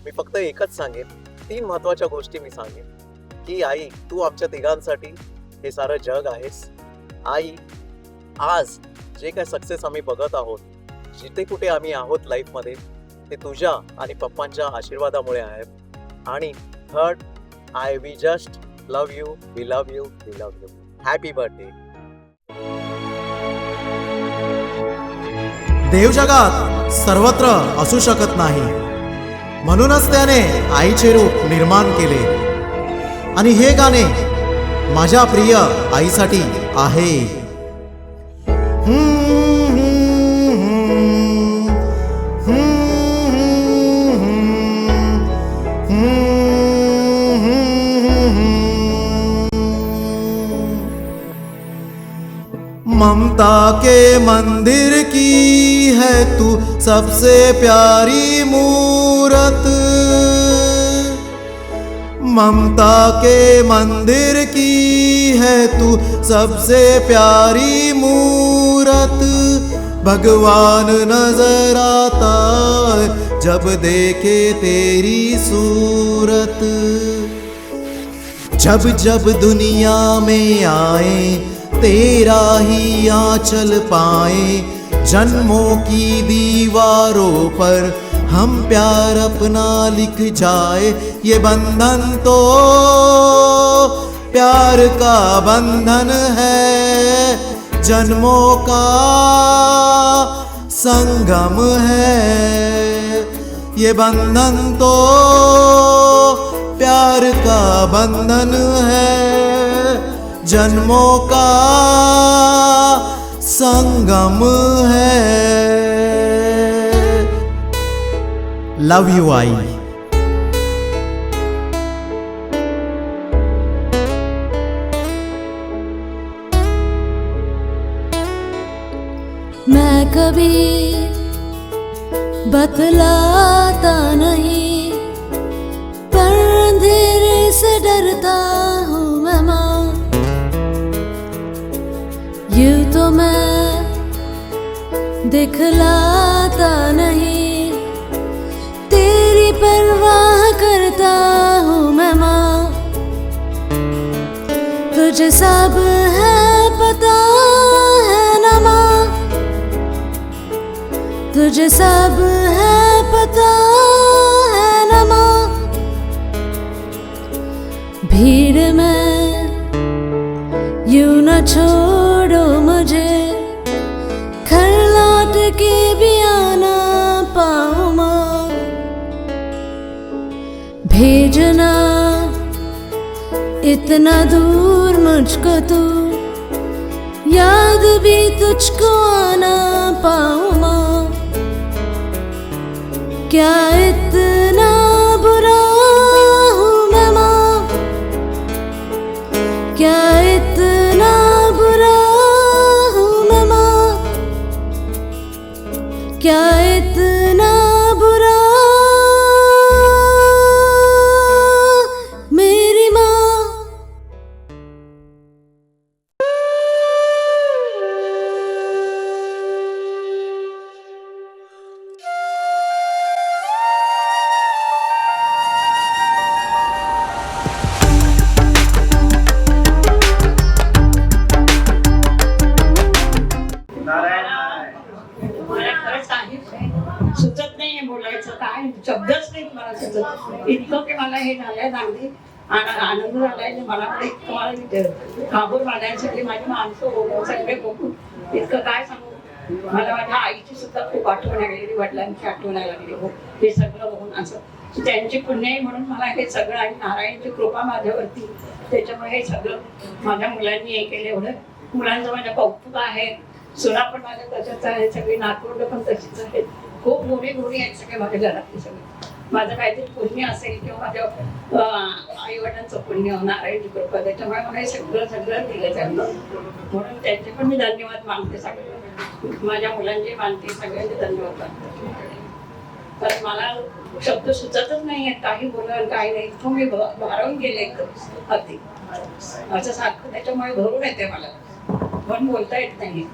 मी फक्त एकच सांगेन, 3 महत्वाच्या गोष्टी मी सांगेन की आई, तू आमच्या तिघांसाठी हे सारं जग आहेस. आई, आज जे काय सक्सेस आम्ही बघत आहोत, जिथे कुठे आम्ही आहोत लाईफमध्ये, ते तुझ्या आणि पप्पांच्या आशीर्वादामुळे आहे. आणि third, we just love you, we love you, we love you. Happy birthday. देव जगात सर्वत्र असू शकत नाही, म्हणूनच त्याने आईचे रूप निर्माण केले. आणि हे गाणे माझ्या प्रिय आईसाठी आहे. Hmm ममता के मंदिर की है तू सबसे प्यारी मूरत, ममता के मंदिर की है तू सबसे प्यारी मूरत। भगवान नजर आता है जब देखे तेरी सूरत। जब जब दुनिया में आए तेरा ही आंचल पाए, जन्मों की दीवारों पर हम प्यार अपना लिख जाए। ये बंधन तो प्यार का बंधन है, जन्मों का संगम है। ये बंधन तो प्यार का बंधन है, जन्मों का संगम है। लव यू आई। मैं कभी बतलाता नहीं, पर अंधेरे से डरता हूँ मैं माँ। यूं तो मैं दिखलाता नहीं, तेरी परवाह करता हूँ मैं माँ। तुझे सब है पता है ना माँ, तुझे सब है पता है ना माँ। भीड़ में यूं न छोड़ो मुझे, घर लौट के भी आना पाऊँ माँ। भेजना इतना दूर मुझको तू, याद भी तुझको आना पाऊँ माँ। क्या इतना बुरा हूँ मैं माँ, क्या इतना बुरा हूँ मैं माँ, क्या इतना बुरा मेरी माँ। मला खरंच काही सुचत नाहीये बोलायचं, काय शब्दच नाही मला सुचत. इतकं की मला हे झालंय अगदी आनंद झालाय. मला पण इतकं मला काबूर बांधायसाठी माझी माणसं सगळे बघून इतकं काय सांगू. मला माझ्या आईची सुद्धा खूप आठवण लागलेली, वडिलांची आठवण लागली. हो हे सगळं बघून असं त्यांची पुण्य म्हणून मला हे सगळं आणि नारायणची कृपा माझ्यावरती, त्याच्यामुळे हे सगळं माझ्या मुलांनी हे केलं. एवढं मुलांचं माझं कौतुक आहे. सुना पण माझ्या तशाच आहे, सगळी नातवंड पण तशीच आहेत. खूप गुणी गुणी आहेत सगळे माझ्या घरातले सगळे. माझं काहीतरी पुण्य असेल किंवा माझ्या आई वडिलांचं पुण्य, नारायणची कृपा, त्याच्यामुळे मला हे सगळं सगळं दिलं त्यांना. म्हणून त्यांचे पण मी धन्यवाद मानते. सगळे माझ्या मुलांचे मानते, सगळ्यांचे धन्यवाद मानते. कारण मला शब्द सुचतच नाही आहेत, काही बोलायला काही नाही. तो मी भारावून गेले एकदम अगदी असं सारखं, त्याच्यामुळे भरून येते मला, पण बोलता येत नाही.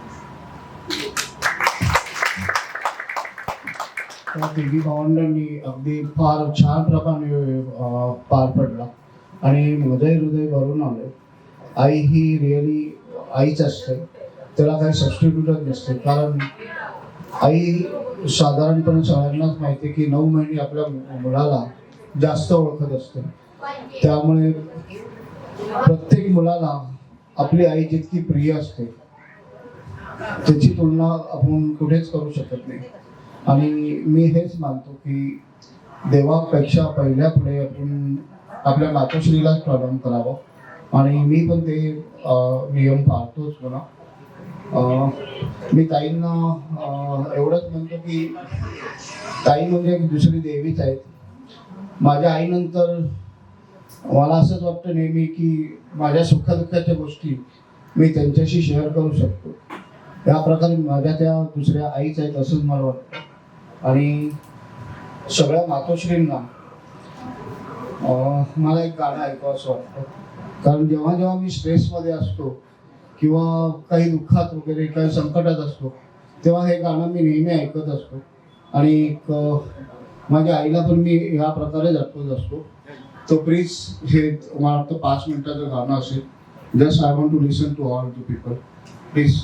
त्या तिघी भावंडांनी अगदी फार छान प्रकारे पार पडला आणि हृदय भरून आले. आई ही रिअली आईच असते, त्याला काही सबस्टिट्यूटच नसते. कारण आई साधारणपणे सगळ्यांनाच माहिती आहे की 9 महिने आपल्या मुलाला जास्त ओळखत असते. त्यामुळे प्रत्येक मुलाला आपली आई जितकी प्रिय असते त्याची तुलना आपण कुठेच करू शकत नाही. आणि मी हेच मानतो की देवापेक्षा पहिल्या पुढे आपण आपल्या मातोश्रीलाच प्रणाम करावा. आणि मी पण ते नियम पाळतोच म्हणा. मी ताईंना एवढंच म्हणतो की ताई म्हणजे दुसरी देवीच आहेत. माझ्या आईनंतर मला असंच वाटतं नेहमी की माझ्या सुखदुःखाच्या गोष्टी मी त्यांच्याशी शेअर करू शकतो. त्या प्रकारे माझ्या त्या दुसऱ्या आईच आहेत असंच मला वाटतं. आणि सगळ्या मातोश्रींना मला एक गाणं ऐकावं असं वाटतं. कारण जेव्हा जेव्हा मी स्ट्रेसमध्ये असतो किंवा काही दुःखात वगैरे काही संकटात असतो तेव्हा हे गाणं मी नेहमी ऐकत असतो. आणि एक माझ्या आईला पण मी ह्या प्रकारे झटकत असतो. तो प्लीज हे मला वाटतं 5 मिनिटाचं गाणं असेल. Just I want to listen to all two people please.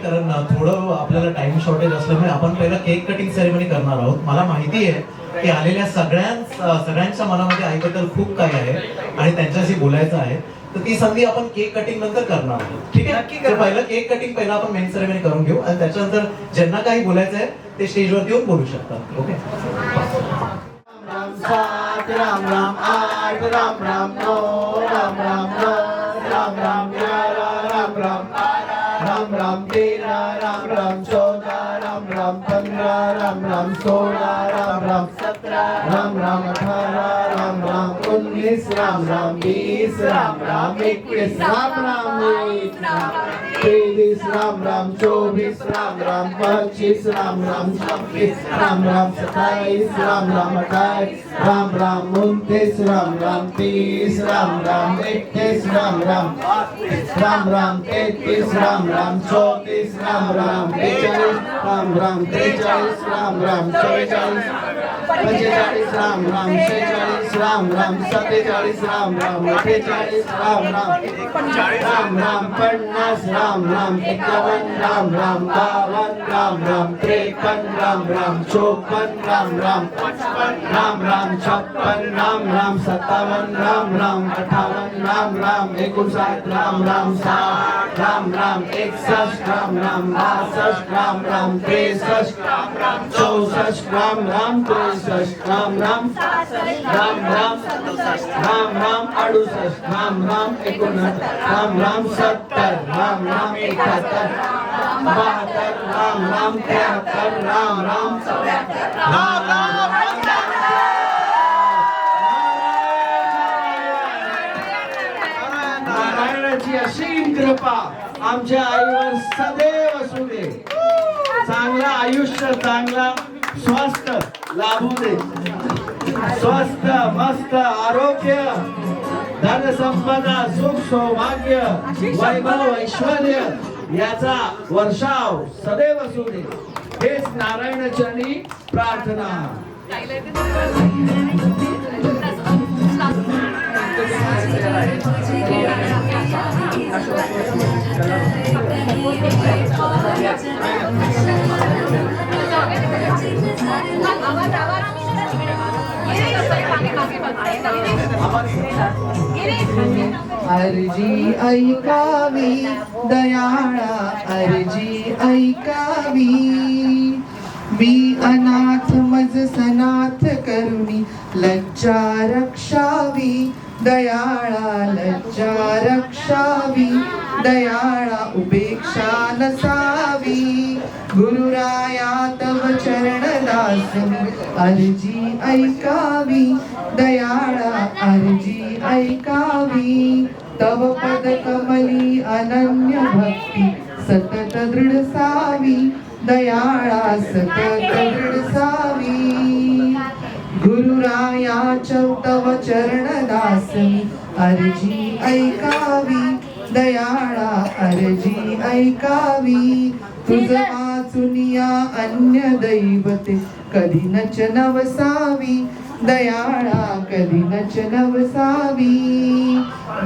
कारण थोडं आपल्याला टाइम शॉर्टेज असल्यामुळे आपण पहिला केक कटिंग सेरेमनी करणार आहोत. मला माहिती आहे की आलेल्या सगळ्यांच्या मनामध्ये आईबद्दल खूप काही आहे आणि त्यांच्याशी बोलायचं आहे. तर ती संधी आपण केक कटिंग नंतर करणार आहोत. ठीक आहे, तर पहिलं केक कटिंग पहिला आपण मेन सेरेमनी करून घेऊ आणि त्याच्यानंतर ज्यांना काही बोलायचं आहे ते स्टेजवरती येऊन बोलू शकतात. ओके. राम राम 8 राम राम 9 राम राम 10 राम राम 11 राम राम 12 राम राम 13 राम राम 14 राम राम 15 राम राम 16 राम राम 17 राम राम 18 राम राम 19 राम राम 20 राम राम 21 राम राम 23 राम राम 24 राम राम 25 राम राम 26 राम राम 27 राम राम 28 राम राम 29 राम राम 30 राम राम 31 राम राम राम राम 33 राम राम 34 राम राम 42 राम राम 43 राम राम 44 45 राम राम 46 राम राम 47 राम राम 48 राम राम 50 राम राम 51 राम राम 52 राम राम 53 राम राम 54 राम राम 55 राम राम 56 राम राम 57 राम राम 58 राम राम 59 राम राम 60 राम राम 61 राम राम 62 राम राम 63 राम राम 64 राम राम 63 राम राम राम राम 68 राम राम 69 राम राम 70 राम राम 71 72 राम राम 73 राम राम 74 नारायणाची असीम कृपा आमच्या आईवर सदैव असू दे. चांगलं आयुष्य, चांगला स्वस्थ लाभू दे. स्वस्थ मस्त आरोग्य, धन संपदा, सुख सौभाग्य, वैभव ऐश्वर्य याचा वर्षाव सदैव असू दे. हेच नारायणचरणी प्रार्थना. अर्जी ऐकावी दयाळा, अर्जी ऐकावी, मी अनाथ मज सनाथ करुणी लज्जा रक्षावी दयाळा लज्जा रक्षावी दयाळा उपेक्षा नसावी गुरुराया तव चरण दासनी अर्जी ऐकावी दयाळा अर्जी ऐकावी तव पद कमली अनन्य भक्ती सतत दृढ सावी दयाळा सतत दृढ सावी गुरुराया तव चरण दासनी अर्जी ऐकावी दयाळा अर्जी ऐकावी तुझ वाचुनिया अन्य दैवते कधी नच नवसावी दयाळा कधी नच नवसावी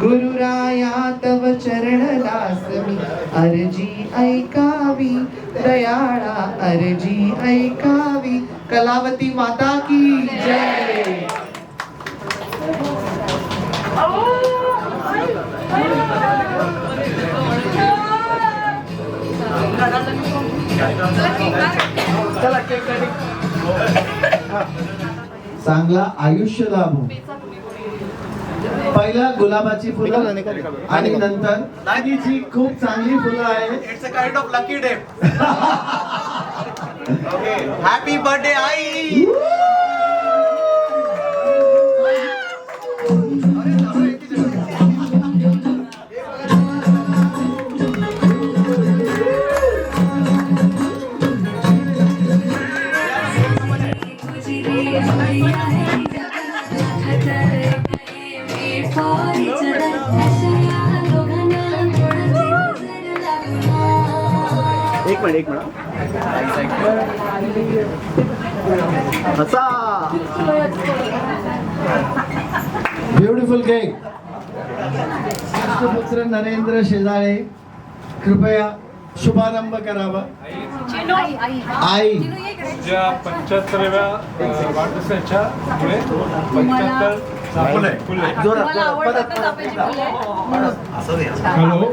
गुरुराया तव चरण दासमी अर्जी ऐकावी दयाळा अर्जी ऐकावी कलावती माता की जय. चांगला आयुष्य लाभो. पहिला गुलाबाची फुलं आणि नंतर जी खूप चांगली फुलं आहे. It's a kind of lucky day. Okay happy birthday आई. एक मिनिट असा ब्युटिफुल केक. पुत्र नरेंद्र शेजाळे कृपया शुभारंभ करावा. आई ज्या 75व्या वाढदिवसाच्या मुळे 75 हॅलो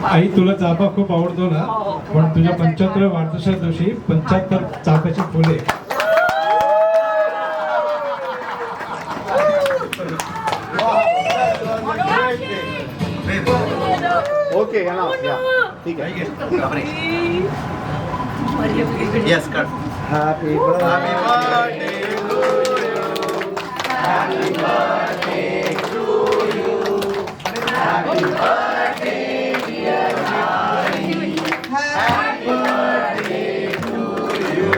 आई, तुला चाफा खूप आवडतो ना, पण तुझ्या 75व्या वाढदिवसा दिवशी 75 चाफ्याची फुले. ओके ठीक आहे. Yes cut. Happy birthday Happy birthday to you. Happy birthday, dear Johnny. Happy birthday to you.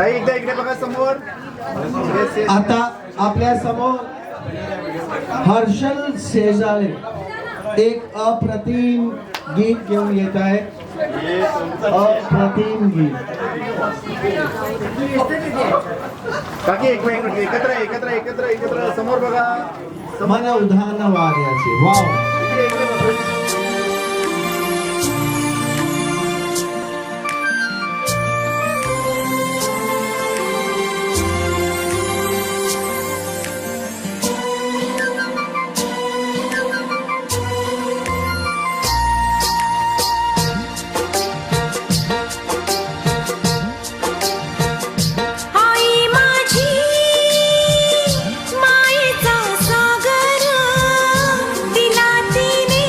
एकदा इकडे बघा समोर. आता आपल्या समोर हर्षल शेजाळे एक अप्रतिम गीत घेऊन येत आहेत. अप्रतिम गीत. काकी एक मिनिट एकत्र एकत्र एकत्र एकत्र समोर बघा. मन उधाण वाऱ्याचे. वाव. आई माझी मायेचा सागर दिला तिने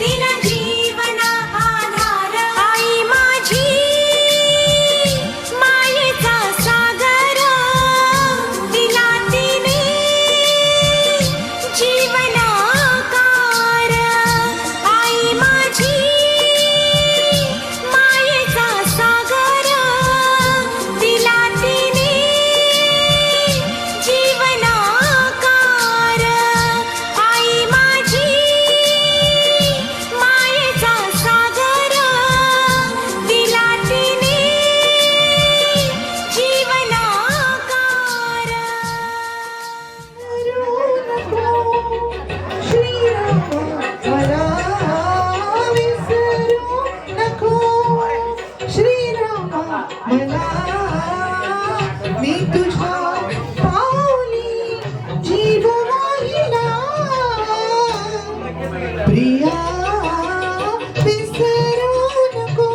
दिला जीवना आधार आई माझी मायेचा सागर दिला तिने जीवनाकार आई माझी मायेचा सागर दिला तिने जीवनाकार आई माझी मायेचा सागर दिला तिने जीवनाकार मला विसरू नको श्रीरामा मला मी तुझ्या पावली जीव वाहिला प्रिया विसरू नको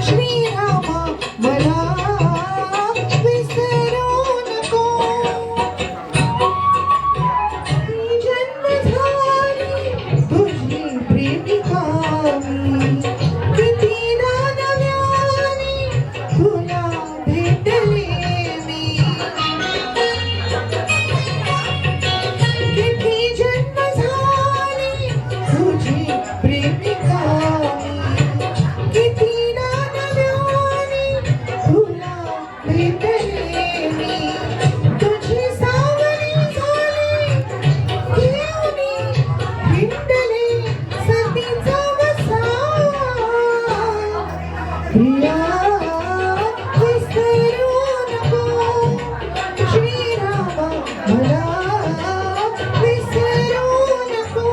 श्रीरामा मला विसरू नको जन्म झाली तुझी प्रेमिका मी किती नव्याने तुला भेटले मी किती जन्म झाली तुझी प्रेमिका मी किती नव्याने तुला भेटले मी तुझी सावली झाली घेऊनी हिंडले सतीचा वसा प्रिया विसरू नको श्रीरामा मला विसरू नको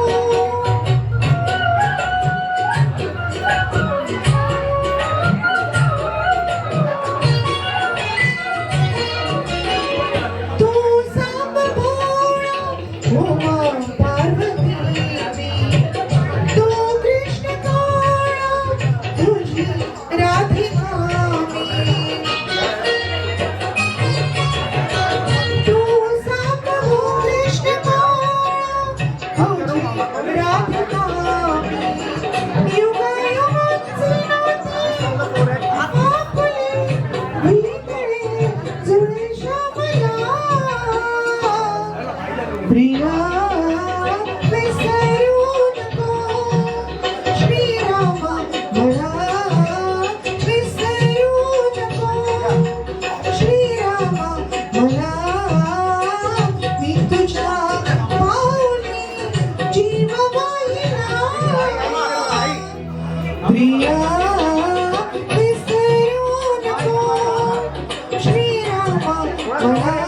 तू सांब भोळा उमा पार्वती तू कृष्ण काळा तुझी राधिका तू सांब कृष्ण काळा तुझी राधिका युगा युगांची नाती आपुले भीतरे जुळे श्यामला प्रिया विसरू नको श्रीरामा मला विसरू नको श्रीरामा मला मी तुझ्या पावली जीव वाहिला प्रिया विसरू नको श्रीरामा मला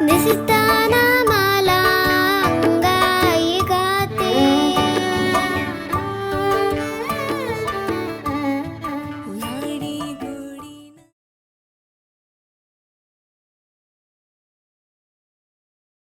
This is Tana